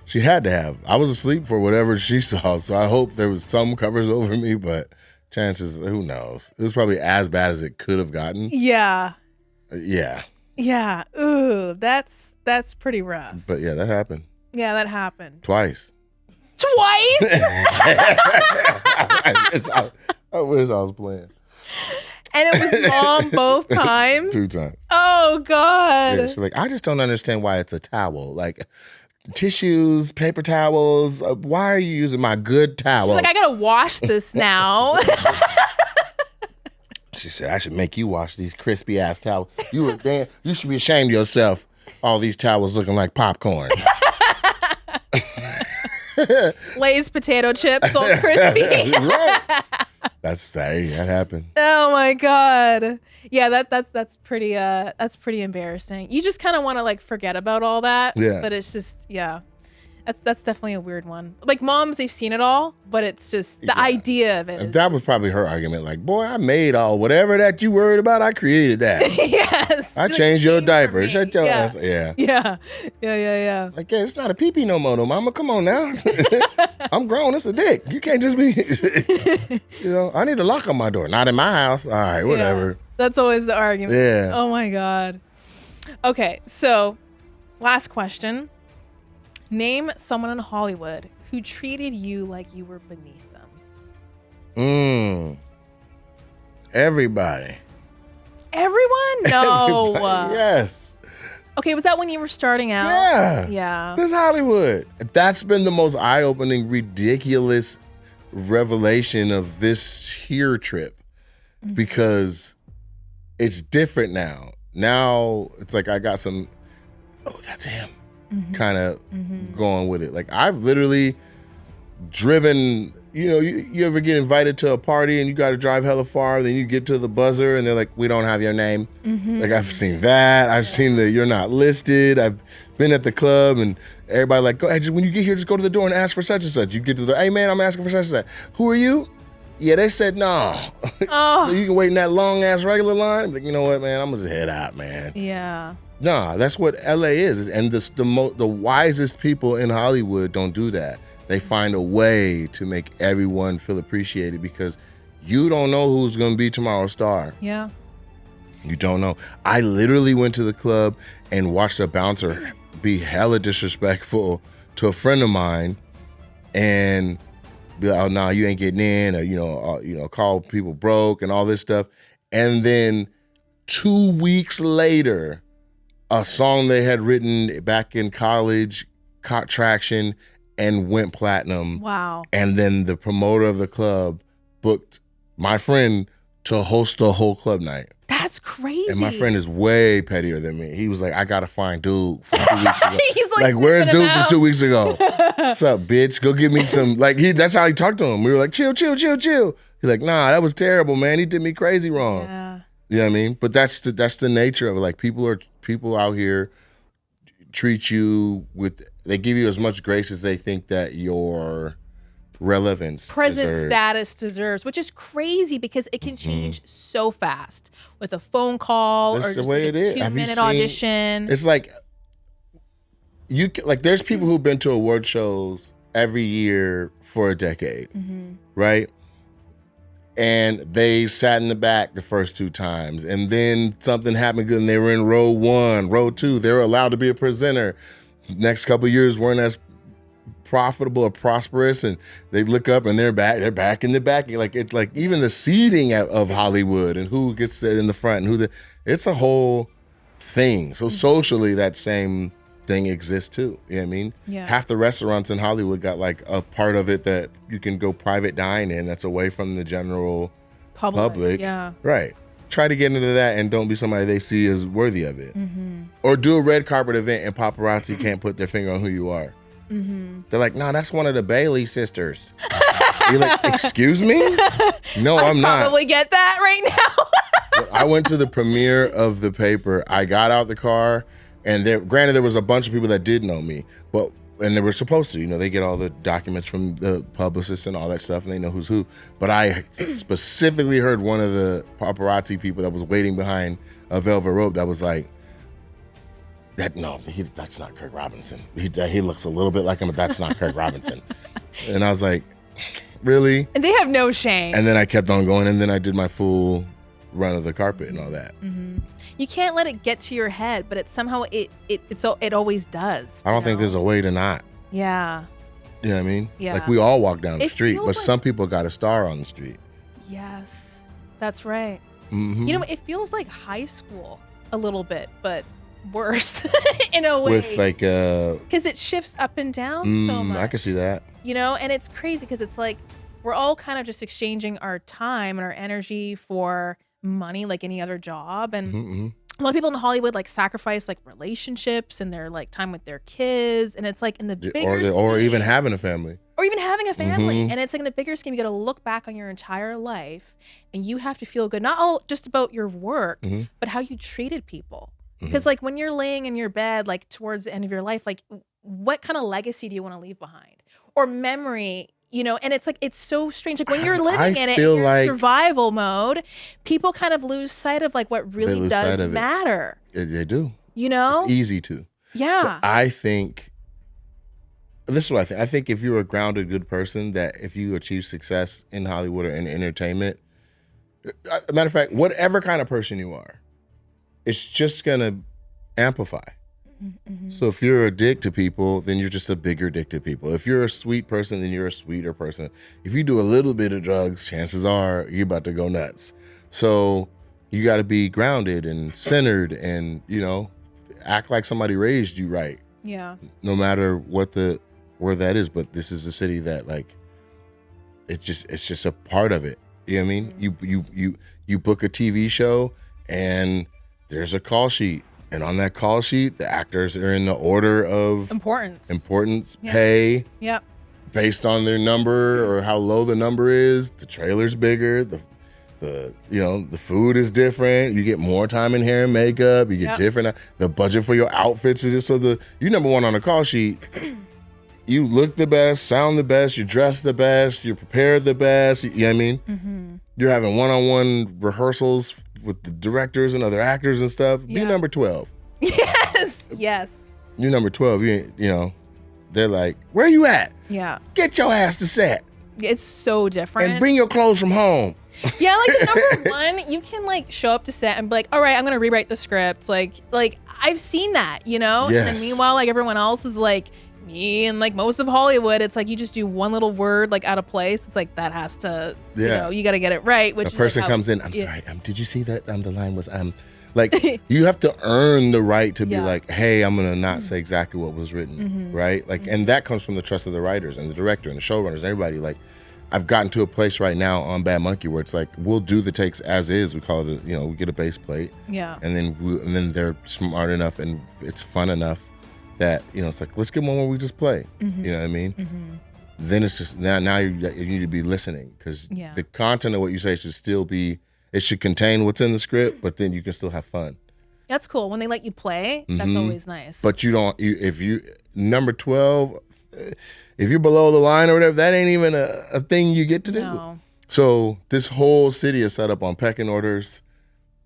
She had to have. I was asleep for whatever she saw, so I hope there was some covers over me, but chances, who knows? It was probably as bad as it could have gotten. Yeah. Yeah. Yeah. Ooh, that's pretty rough. But yeah, that happened. Yeah, that happened. Twice. Twice? I wish I was playing. And it was mom both times? 2 times. Oh, God. Yeah, she's like, I just don't understand why it's a towel. Like, tissues, paper towels. Why are you using my good towel? She's like, I got to wash this now. She said, I should make you wash these crispy ass towels. You should be ashamed of yourself. All these towels looking like popcorn. Lay's potato chips all crispy. Right. That happened. Oh my God. Yeah, that's pretty embarrassing. You just kind of want to like forget about all that. Yeah. But it's just, yeah. That's definitely a weird one. Like moms, they've seen it all, but it's just the idea of it. And that was probably her argument. Like, boy, I made whatever that you worried about. I created that. Yes. I changed your diaper. Shut your ass. Yeah. Yeah. Like, it's not a pee-pee no more, no, mama. Come on now. I'm grown. It's a dick. You can't just be, I need a lock on my door. Not in my house. All right, whatever. Yeah. That's always the argument. Yeah. Oh my God. Okay, so last question. Name someone in Hollywood who treated you like you were beneath them. Everybody. Everyone? No. Everybody. Yes. Okay, was that when you were starting out? Yeah. Yeah. This Hollywood. That's been the most eye-opening, ridiculous revelation of this here trip because it's different now. Now it's like I got some, that's him. Kind of going with it. Like I've literally driven, you ever get invited to a party and you got to drive hella far, then you get to the buzzer and they're like, we don't have your name. Like I've seen that. I've seen the you're not listed. I've been at the club and everybody like, go ahead, when you get here, just go to the door and ask for such and such. You get to the, hey man, I'm asking for such and such. Who are you? Yeah, they said no. So you can wait in that long ass regular line. Like, you know what, man, I'm gonna just head out, man. Yeah. Nah, that's what LA is. And the wisest people in Hollywood don't do that. They find a way to make everyone feel appreciated because you don't know who's going to be tomorrow's star. Yeah. You don't know. I literally went to the club and watched a bouncer be hella disrespectful to a friend of mine and be like, oh, no, you ain't getting in, or, call people broke and all this stuff. And then 2 weeks later, a song they had written back in college caught traction and went platinum. Wow. And then the promoter of the club booked my friend to host a whole club night. That's crazy. And my friend is way pettier than me. He was like, I gotta find dude from 2 weeks ago. He's like where's dude from 2 weeks ago? What's up, bitch? Go get me some. Like that's how he talked to him. We were like, chill. He's like, nah, that was terrible, man. He did me crazy wrong. Yeah. You know what I mean? But that's the nature of it. Like people out here treat you they give you as much grace as they think that your relevance status deserves, which is crazy because it can change so fast with a phone call That's or the just way like it is. a 2-minute audition. It's like there's people who've been to award shows every year for a decade, right? And they sat in the back the first 2 times. And then something happened good and they were in row 1, row 2. They were allowed to be a presenter. Next couple of years weren't as profitable or prosperous. And they look up and they're back in the back. Like it's like even the seating of Hollywood and who gets sit in the front and it's a whole thing. So socially that same thing exists too. You know what I mean? Yeah. Half the restaurants in Hollywood got like a part of it that you can go private dine in that's away from the general public. Yeah. Right. Try to get into that and don't be somebody they see as worthy of it. Or do a red carpet event and paparazzi can't put their finger on who you are. They're like, nah, that's one of the Bailey sisters. You're like, excuse me? No, I'm not. I probably get that right now. I went to the premiere of the paper. I got out the car. And granted, there was a bunch of people that did know me, and they were supposed to. They get all the documents from the publicists and all that stuff, and they know who's who. But I specifically heard one of the paparazzi people that was waiting behind a velvet rope that was like, that's not Kirk Robinson. He looks a little bit like him, but that's not Kirk Robinson. And I was like, really? And they have no shame. And then I kept on going, and then I did my full run of the carpet and all that. You can't let it get to your head, but it somehow it always does. I don't think there's a way to not. Yeah. You know what I mean? Yeah. Like we all walk down the It street, feels but like- some people got a star on the street. Yes, that's right. Mm-hmm. It feels like high school a little bit, but worse in a way. With like because it shifts up and down so much. I can see that. And it's crazy because it's like we're all kind of just exchanging our time and our energy for money like any other job. And a lot of people in Hollywood like sacrifice like relationships and their like time with their kids. And it's like in the bigger or even having a family. Or even having a family. And it's like in the bigger scheme, you got to look back on your entire life and you have to feel good, not all just about your work, but how you treated people. Because like when you're laying in your bed, like towards the end of your life, like what kind of legacy do you want to leave behind? Or memory, and it's like, it's so strange. Like when you're living in it, you're in survival mode, people kind of lose sight of like what really does matter. They do. It's easy to. Yeah. But I think, this is what I think. I think if you're a grounded, good person, that if you achieve success in Hollywood or in entertainment, matter of fact, whatever kind of person you are, it's just going to amplify. Mm-hmm. So if you're a dick to people, then you're just a bigger dick to people. If you're a sweet person, then you're a sweeter person. If you do a little bit of drugs, chances are you're about to go nuts. So you got to be grounded and centered and, act like somebody raised you right. Yeah. No matter where that is. But this is a city that like, it's just a part of it. You know what I mean? Mm-hmm. You book a TV show and there's a call sheet. And on that call sheet, the actors are in the order of importance, yeah. Pay, yep. Based on their number or how low the number is. The trailer's bigger. The food is different. You get more time in hair and makeup. You get different. The budget for your outfits is just so you number one on the call sheet. You look the best, sound the best, you dress the best, you're prepared the best. You know what I mean? Mm-hmm. You're having one-on-one rehearsals with the directors and other actors and stuff. Yeah. Be number 12. Yes. You're number 12. They're like, where you at? Yeah. Get your ass to set. It's so different. And bring your clothes from home. Yeah, like number one, you can like show up to set and be like, all right, I'm gonna rewrite the script. Like I've seen that, Yes. And then meanwhile, like everyone else is like me and like most of Hollywood, it's like you just do one little word like out of place. It's like that has to, you got to get it right. Which a person comes in, I'm sorry, did you see that? The line was, like you have to earn the right to be like, hey, I'm gonna not say exactly what was written, right? Like, and that comes from the trust of the writers and the director and the showrunners and everybody. Like, I've gotten to a place right now on Bad Monkey where it's like we'll do the takes as is. We call it, we get a base plate, and then they're smart enough and it's fun enough that it's like, let's get one where we just play. Mm-hmm. You know what I mean? Mm-hmm. Then it's just now you need to be listening because the content of what you say should still be. It should contain what's in the script, but then you can still have fun. That's cool. When they let you play, that's always nice. But if you number 12, if you're below the line or whatever, that ain't even a thing you get to do. No. So this whole city is set up on pecking orders.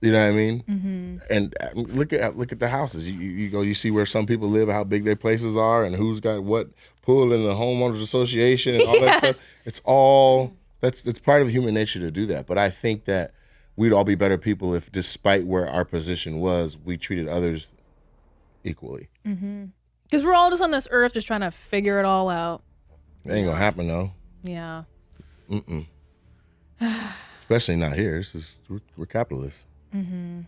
You know what I mean? Mm-hmm. And look at the houses. You go, you see where some people live, how big their places are, and who's got what pool in the homeowners association and all that stuff. It's all that's part of human nature to do that. But I think that we'd all be better people if, despite where our position was, we treated others equally. Mm-hmm. Because we're all just on this earth, just trying to figure it all out. It ain't gonna happen though. Yeah. Especially not here. We're capitalists. Mm-hmm.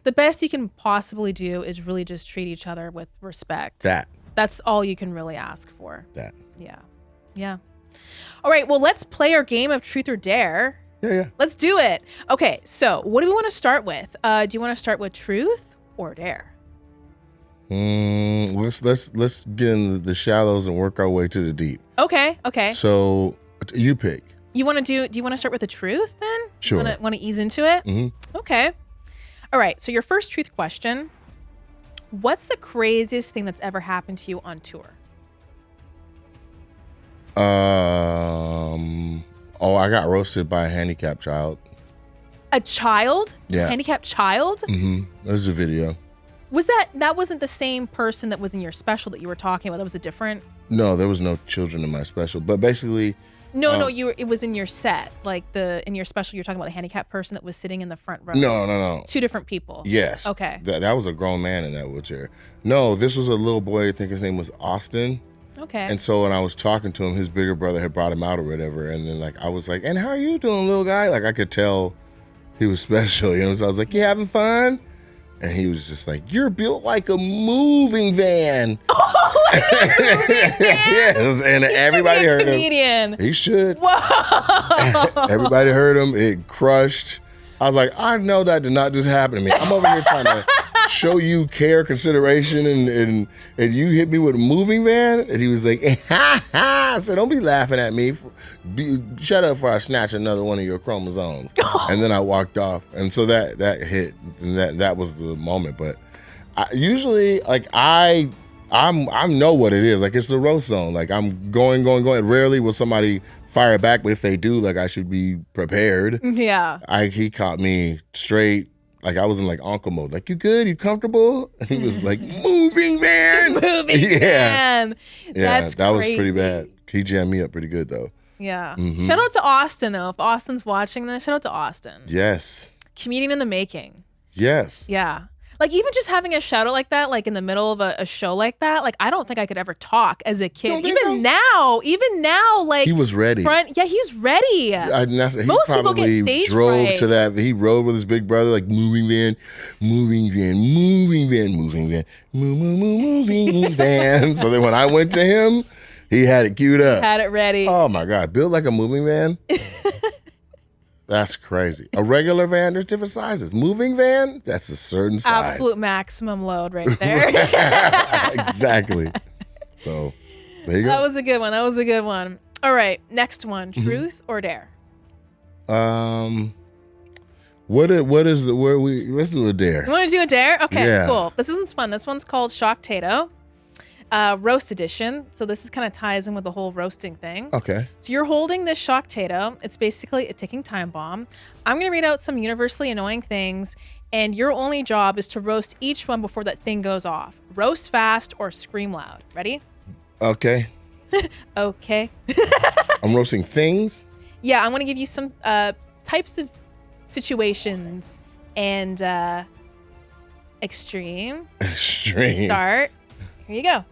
The best you can possibly do is really just treat each other with respect. That's all you can really ask for. Yeah. All right, well, let's play our game of truth or dare. Yeah. Let's do it. Okay, so what do we want to start with? Do you want to start with truth or dare? Let's get in the shallows and work our way to the deep. Okay. So you pick. Do you want to start with the truth then? Sure. Want to ease into it? Mm-hmm. Okay. All right. So your first truth question: what's the craziest thing that's ever happened to you on tour? I got roasted by a handicapped child. A child? Yeah. Handicapped child? Mm-hmm. There's a video. Was that wasn't the same person that was in your special that you were talking about? That was a different. No, there was no children in my special, but basically. No, it was in your set. Like in your special, you're talking about the handicapped person that was sitting in the front row. No. Two different people. Yes. Okay. That was a grown man in that wheelchair. No, this was a little boy. I think his name was Austin. Okay. And so when I was talking to him, his bigger brother had brought him out or whatever. And then I was like, and how are you doing, little guy? Like I could tell he was special, So I was like, you having fun? And he was just like, you're built like a moving van. Yes, and everybody heard him. He should. Whoa. Everybody heard him. It crushed. I was like, I know that did not just happen to me. I'm over here trying to show you care, consideration, and you hit me with a moving van? And he was like, ha ha. I said, don't be laughing at me. Shut up before I snatch another one of your chromosomes. And then I walked off. And so that hit. And that was the moment. But usually, I know what it is. Like, it's the roast zone. Like, I'm going. Rarely will somebody fire back, but if they do, like, I should be prepared. Yeah. He caught me straight. Like, I was in like uncle mode. Like, you good? You comfortable? And he was like, moving van. Moving van. That's that was crazy. pretty bad. He jammed me up pretty good though. Yeah. Shout out to Austin though. If Austin's watching this, shout out to Austin. Yes. Comedian in the making. Yes. Yeah. Like, even just having a shout out like that, like in the middle of a show like that, like, I don't think I could ever talk as a kid. Even now, like, he was ready. He's ready. He Most people probably get stage drove fright. to that. He rode with his big brother, like, moving van, moving van. So then when I went to him, he had it queued up. Had it ready. Oh my God, built like a moving van. That's crazy. A regular van, there's different sizes. Moving van, that's a certain size. Absolute maximum load right there. Exactly. So there you go. That was a good one. All right, next one. Truth or dare? Let's do a dare. You want to do a dare? Okay, Yeah. cool. This one's fun. This one's called Shock-tato. Roast edition. So this kind of ties in with the whole roasting thing. Okay. So you're holding this Shock-tato. It's basically a ticking time bomb. I'm going to read out some universally annoying things, and your only job is to roast each one before that thing goes off. Roast fast or scream loud. Ready? Okay. Okay. I'm roasting things. Yeah, I'm going to give you some types of situations and extreme. Start. Here you go.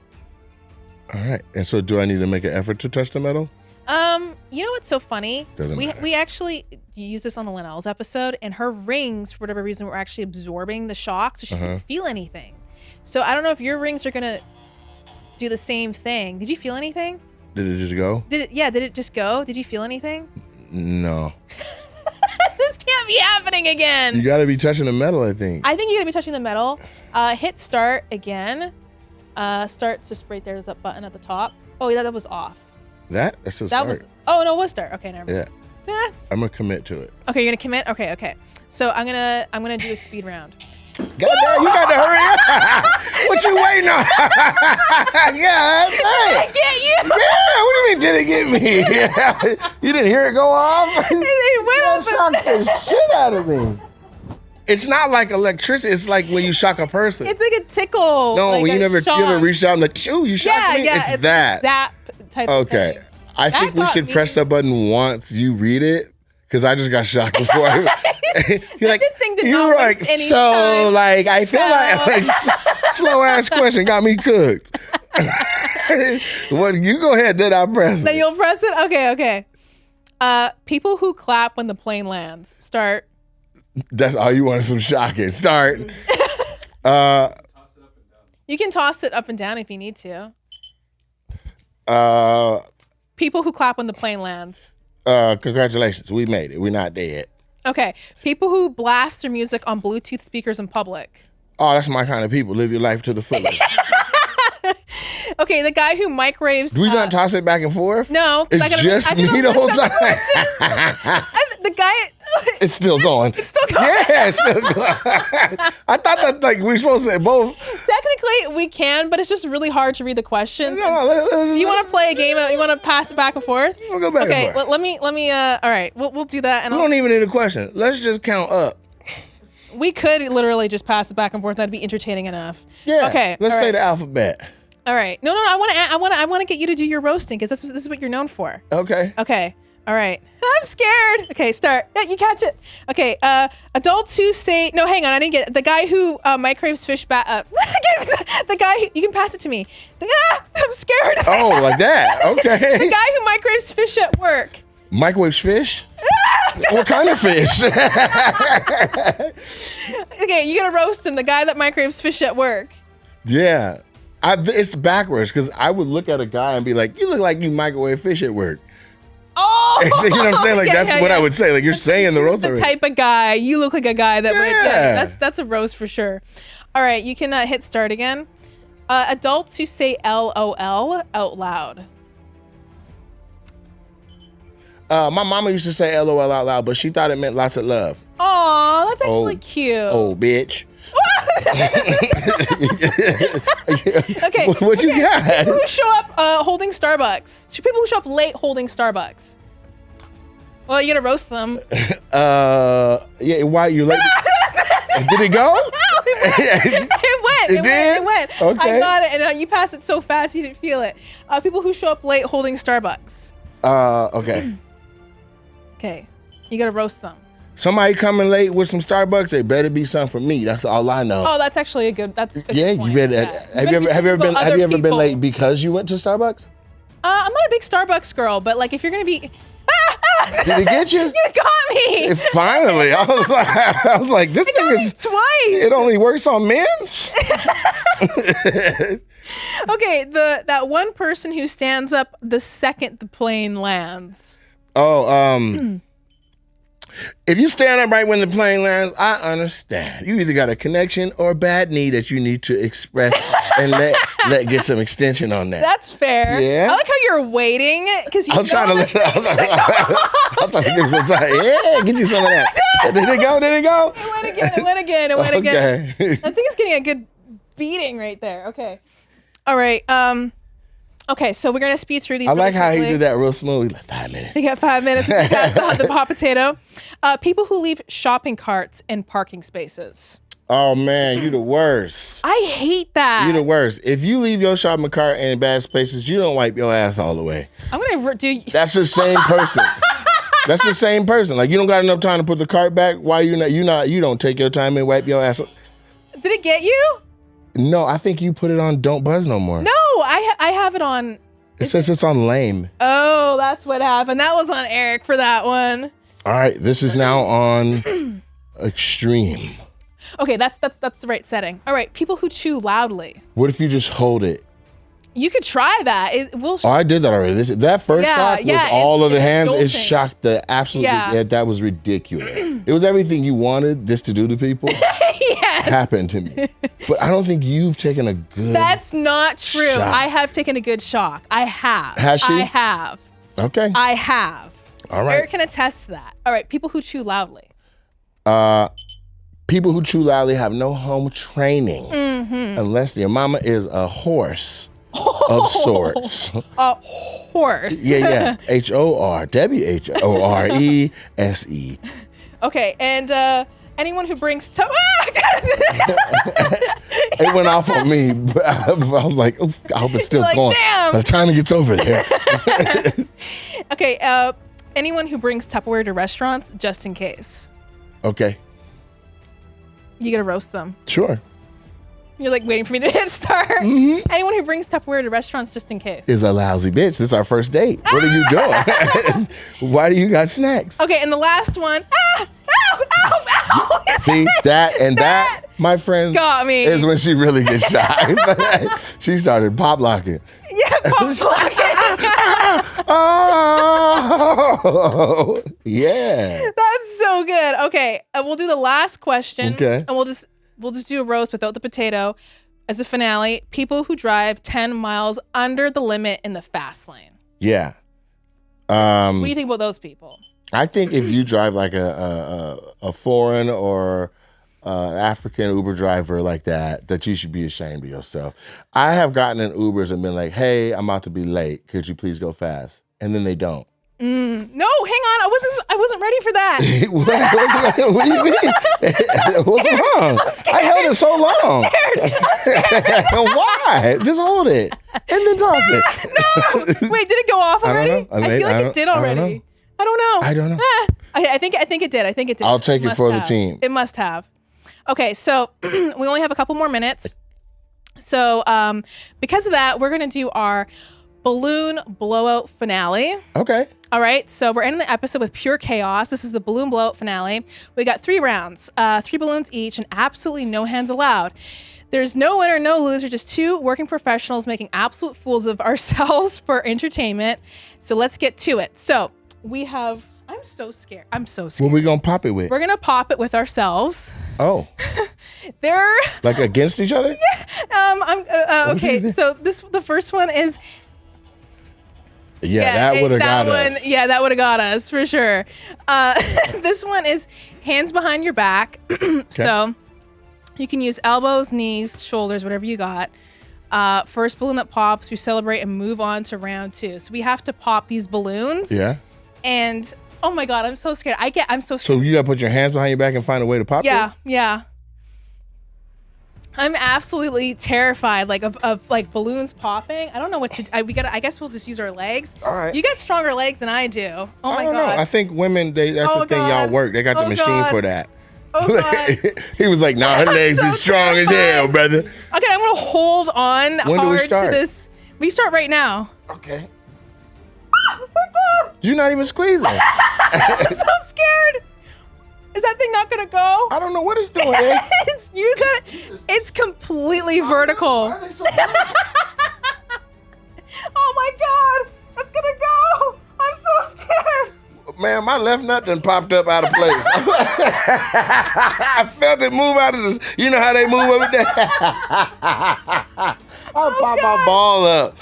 All right. And so do I need to make an effort to touch the metal? You know what's so funny? Doesn't matter. We actually used this on the Linnell's episode, and her rings, for whatever reason, were actually absorbing the shock, so she didn't feel anything. So I don't know if your rings are gonna do the same thing. Did you feel anything? Did it just go? Did it just go? Did you feel anything? No. This can't be happening again. You got to be touching the metal, I think. I think you gotta be touching the metal. Hit start again. Start's just right there. There's that button at the top. Oh, yeah, that was off. That's just start. Oh no, it was start. Okay, never mind. Yeah. I'm gonna commit to it. Okay, you're gonna commit. Okay. So I'm gonna do a speed round. Goddamn, you got to hurry up. What you waiting on? Yeah, that's right. Get you. Yeah, what do you mean did it get me? You didn't hear it go off? It went off. Shocked the shit out of me. It's not like electricity. It's like when you shock a person. It's like a tickle. No, like when you never reached out and like, shoo, you shocked me. Yeah, it's that. Zap type of thing. I think we should press that button once you read it, because I just got shocked before. You're like, you're like, so time. Like, I feel like slow ass question got me cooked. Well, you go ahead, then I'll press it. Then you'll press it? Okay. People who clap when the plane lands. Start. That's all you want is some shocking. Start. You can toss it up and down if you need to. People who clap when the plane lands. Congratulations, we made it. We're not dead. Okay. People who blast their music on Bluetooth speakers in public. Oh, that's my kind of people. Live your life to the fullest. Okay, the guy who microwaves. Do we not toss it back and forth? No. It's just me the whole time. The guy. It's still going. It's still going. Yeah, it's still going. I thought that like we were supposed to say both. Technically, we can, but it's just really hard to read the questions. No, you want to play a game? You want to pass it back and forth? We'll go back and forth. Let me. All right, we'll do that. And we don't even need a question. Let's just count up. We could literally just pass it back and forth. That'd be entertaining enough. Yeah. Okay. Let's say the alphabet. All right. No. I want to get you to do your roasting because this is what you're known for. Okay. All right. I'm scared. Okay, start. Yeah, you catch it. Okay. Adults who say no. Hang on, I didn't get it. The guy who microwaves fish the guy. You can pass it to me. I'm scared. Oh, like that. Okay. The guy who microwaves fish at work. Microwaves fish? What kind of fish? Okay, you gotta roast him. The guy that microwaves fish at work. Yeah. It's backwards because I would look at a guy and be like, you look like you microwave fish at work. Oh! You know what I'm saying? Like, that's what I would say. Like, you're saying the roast. The type of guy. You look like a guy that would. Yeah, that's a roast for sure. All right, you can hit start again. Adults who say LOL out loud. My mama used to say LOL out loud, but she thought it meant lots of love. Aw, that's actually cute. Oh, bitch. Okay. What you got? People who show up holding Starbucks. People who show up late holding Starbucks. Well, you gotta roast them. Yeah, why you late? Did it go? It went. Okay. I got it, and you passed it so fast you didn't feel it. People who show up late holding Starbucks. Okay. Okay, you gotta roast them. Somebody coming late with some Starbucks, it better be something for me. That's all I know. Oh, that's actually a good. That's a good Yeah, point. you better. Yeah. Have you ever been late because you went to Starbucks? I'm not a big Starbucks girl, but like if you're gonna be. Did it get you? You got me. Finally, I was like, this thing is twice. It only works on men. Okay, that one person who stands up the second the plane lands. Oh, if you stand up right when the plane lands, I understand. You either got a connection or a bad need that you need to express and let get some extension on that. That's fair. Yeah. I like how you're waiting because I was trying to give you some time. Yeah, get you some of that. Did it go? Did it go? It went again. Okay. I think it's getting a good beating right there. Okay. All right. Okay, so we're gonna speed through these. I like how he did that real smooth. Like 5 minutes. You got 5 minutes. You got the hot potato. People who leave shopping carts in parking spaces. Oh man, you the worst. I hate that. You the worst. If you leave your shopping cart in bad spaces, you don't wipe your ass all the way. I'm gonna do. That's the same person. That's the same person. Like you don't got enough time to put the cart back. Why you don't take your time and wipe your ass? Did it get you? No, I think you put it on Don't Buzz No More. No, I have it on. It says it's on Lame. Oh, that's what happened. That was on Eric for that one. All right, this is now on Extreme. Okay, that's the right setting. All right, people who chew loudly. What if you just hold it? You could try that. Oh, I did that already. That first shock with all of the hands, it jolting. shocked the absolutely. Yeah, that was ridiculous. It was everything you wanted this to do to people. Happened to me. But I don't think you've taken a good That's not true. shock. I have taken a good shock. I have. Has she? I have. Okay. I have. All right. Eric can attest to that. All right, people who chew loudly. People who chew loudly have no home training unless their mama is a horse of sorts. A horse. Yeah. HORWHORESE. Okay, and anyone who brings It went off on me. But I was like, oof, I hope it's still going. Damn. By the time it gets over there. Okay, anyone who brings Tupperware to restaurants, just in case. Okay. You gotta roast them. Sure. You're like waiting for me to hit start. Mm-hmm. Anyone who brings Tupperware to restaurants, just in case. Is a lousy bitch. This is our first date. What are you doing? Why do you got snacks? Okay, and the last one. Ow, See, that, my friend, got me. is when she really gets shy. She started pop locking. Yeah, pop locking. Oh, yeah. That's so good. Okay, we'll do the last question. Okay. And we'll just do a roast without the potato as a finale. People who drive 10 miles under the limit in the fast lane. Yeah. What do you think about those people? I think if you drive like a foreign or African Uber driver like that you should be ashamed of yourself. I have gotten in Ubers and been like, hey, I'm about to be late. Could you please go fast? And then they don't. No, hang on. I wasn't ready for that. What do you mean? What's wrong? I held it so long. Why? Just hold it and then toss it. No. Wait, did it go off already? I don't know. I feel like it did already. I don't know. I don't know. I think it did. I'll take it for the team. It must have. Okay, so we only have a couple more minutes. So because of that, we're gonna do our balloon blowout finale. Okay. All right, so we're ending the episode with pure chaos. This is the balloon blowout finale. We got 3 rounds, 3 balloons each, and absolutely no hands allowed. There's no winner, no loser, just 2 working professionals making absolute fools of ourselves for entertainment. So let's get to it. So we have, I'm so scared. What are we gonna pop it with? We're gonna pop it with ourselves. Oh. They're like against each other? Yeah. Okay, so the first one is. Yeah, that would have got us. Yeah, that would have got us for sure. This one is hands behind your back. Okay. So You can use elbows, knees, shoulders, whatever you got. First balloon that pops, we celebrate and move on to round 2. So we have to pop these balloons. Yeah. And oh my God, I'm so scared. I'm so scared. So you gotta put your hands behind your back and find a way to pop this? Yeah. I'm absolutely terrified, like of like balloons popping. I don't know what to. I guess we'll just use our legs. All right. You got stronger legs than I do. Oh my I don't God. know. I think women, that's the thing y'all work. They got the machine for that. Oh God. He was like, "Nah, her legs is strong as hell, brother." Okay, I'm gonna hold on When do we start? to this. We start right now. Okay. Oh my God. You're not even squeezing. I'm so scared. Is that thing not gonna go? I don't know what it's doing. Eh? It's completely vertical. Why are they so vertical? Oh my God, that's gonna go. I'm so scared. Man, my left nut done popped up out of place. I felt it move out of this. You know how they move over there? I'll pop my ball up.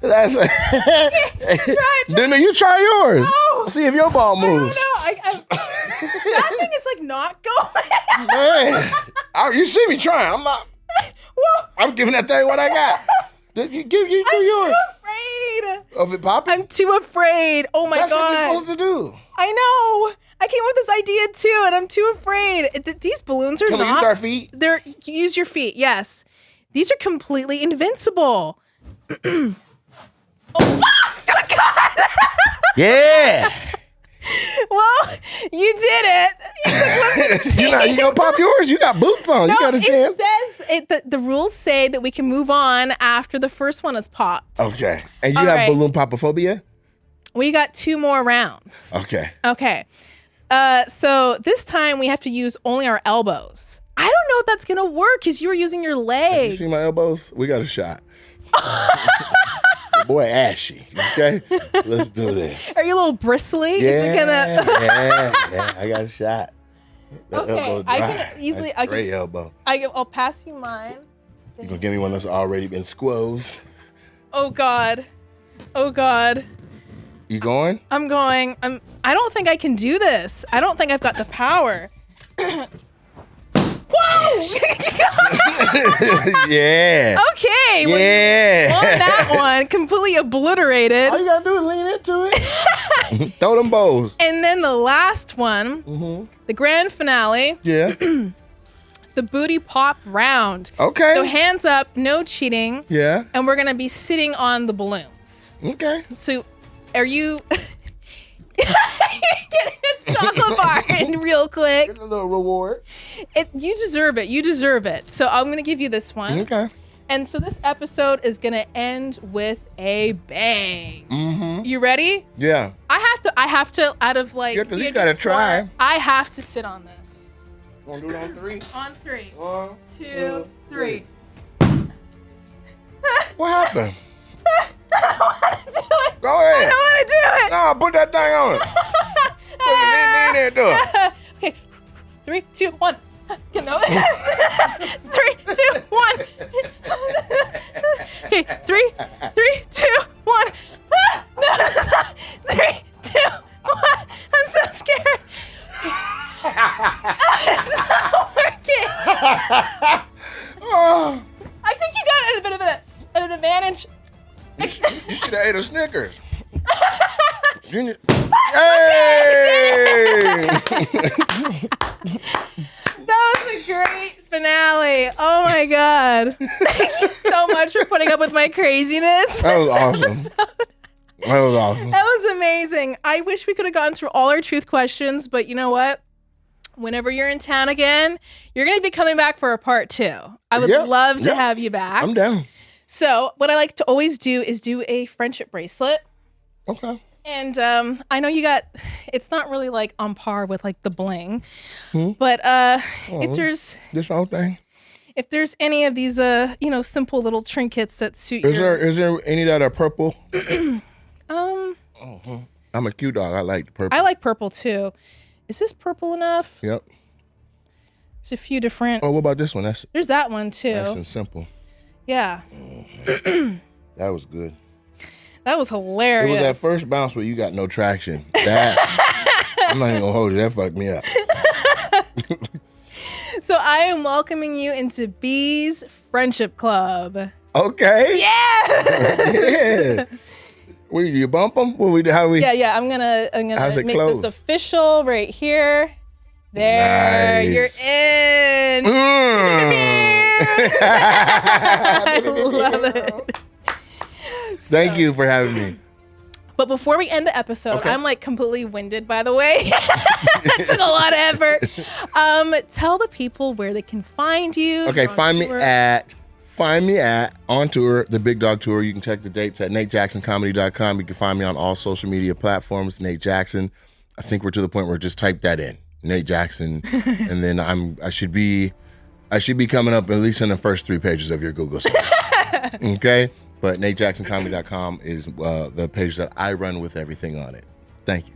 That's Then you try yours. No. See if your ball moves. I don't know. That thing is like not going. Man, you see me trying. I'm not. I'm giving that thing what I got. You do yours. I'm too afraid. Of it popping? I'm too afraid. Oh my That's God. what you're supposed to do. I know. I came up with this idea too, and I'm too afraid. These balloons are Can we use our feet? Use your feet. Yes, these are completely invincible. Oh my God! Yeah. Well, you did it. You gonna pop yours? You got boots on. No, you got a chance. It says the rules say that we can move on after the first one is popped. Okay. And you All have right. balloon popophobia? We got 2 more rounds. Okay. Okay. So this time we have to use only our elbows. I don't know if that's gonna work because you're using your You legs. see my elbows? We got a shot. Boy, ashy. Okay? Let's do this. Are you a little bristly? Yeah. Is it gonna... yeah. I got a shot. That Okay, elbow I dry. can easily- That's great elbow. I'll pass you mine. You gonna give me one that's already been squoze? Oh God. Oh God. You going? I'm going. I don't think I can do this. I don't think I've got the power. Whoa! Yeah. Okay. Yeah. On that one, completely obliterated. All you gotta do is lean into it. Throw them bows. And then the last one, the grand finale, Yeah. the booty pop round. Okay. So hands up, no cheating. Yeah. And we're gonna be sitting on the balloons. Okay. So, are you? You're getting a chocolate bar in real quick. Get a little reward. You deserve it. You deserve it. So I'm gonna give you this one. Okay. And so this episode is gonna end with a bang. Mm-hmm. You ready? Yeah. I have to. Out of like, You at least gotta try. I have to sit on this. Want to do it on 3? On 3. 1, 2, 3. What happened? I don't want to do it. Go ahead. I don't want to do it. No, put that thing on it. Put your lean there, do it. Okay, 3, 2, 1. No. 3, 2, 1. Okay, 3, 2, 1. No. 3, 2, 1. I'm so scared. It's not working. Oh, I think you got a bit of an advantage. you should have ate a Snickers. Hey! That was a great finale. Oh my God. Thank you so much for putting up with my craziness. That was awesome. That was awesome. That was amazing. I wish we could have gone through all our truth questions, but you know what? Whenever you're in town again, you're going to be coming back for a part 2. I would love to have you back. I'm down. So what I like to always do is do a friendship bracelet. Okay. And I know it's not really like on par with like the bling, but if there's This whole thing. if there's any of these simple little trinkets that suit Is there any that are purple? I'm a cute dog. I like the purple. I like purple too. Is this purple enough? Yep. There's a few different. Oh, what about this one? There's that one too. Nice and simple. Yeah. That was good. That was hilarious. It was that first bounce where you got no traction. That I'm not even gonna hold you. That fucked me up. I am welcoming you into B's Friendship Club. Okay. Yeah. Yeah. Will you bump them? How do we? Yeah. I'm gonna make close? this official right here. There, Nice. you're in. I love it. Thank you for having me. But before we end the episode, I'm like completely winded, by the way. That took a lot of effort. Tell the people where they can find you. Okay, find me at on tour, the Big Dog Tour. You can check the dates at NateJacksonComedy.com. You can find me on all social media platforms, Nate Jackson. I think we're to the point where just type that in, Nate Jackson, and then I should be coming up at least in the first 3 pages of your Google search. Okay, but NateJacksonComedy.com is the page that I run with everything on it. Thank you.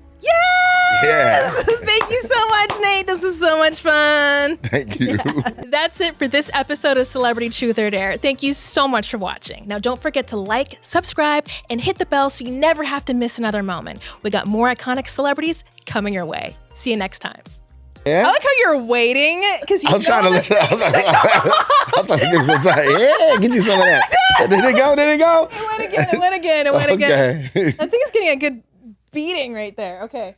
Yes! Thank you so much, Nate. This was so much fun. Thank you. That's it for this episode of Celebrity Truth or Dare. Thank you so much for watching. Now, don't forget to like, subscribe, and hit the bell so you never have to miss another moment. We got more iconic celebrities coming your way. See you next time. Yeah? I like how you're waiting because I was trying to listen. I was trying to give some time. Yeah, get you some of that. Did it go? It went again. Okay. I think it's getting a good beating right there. Okay.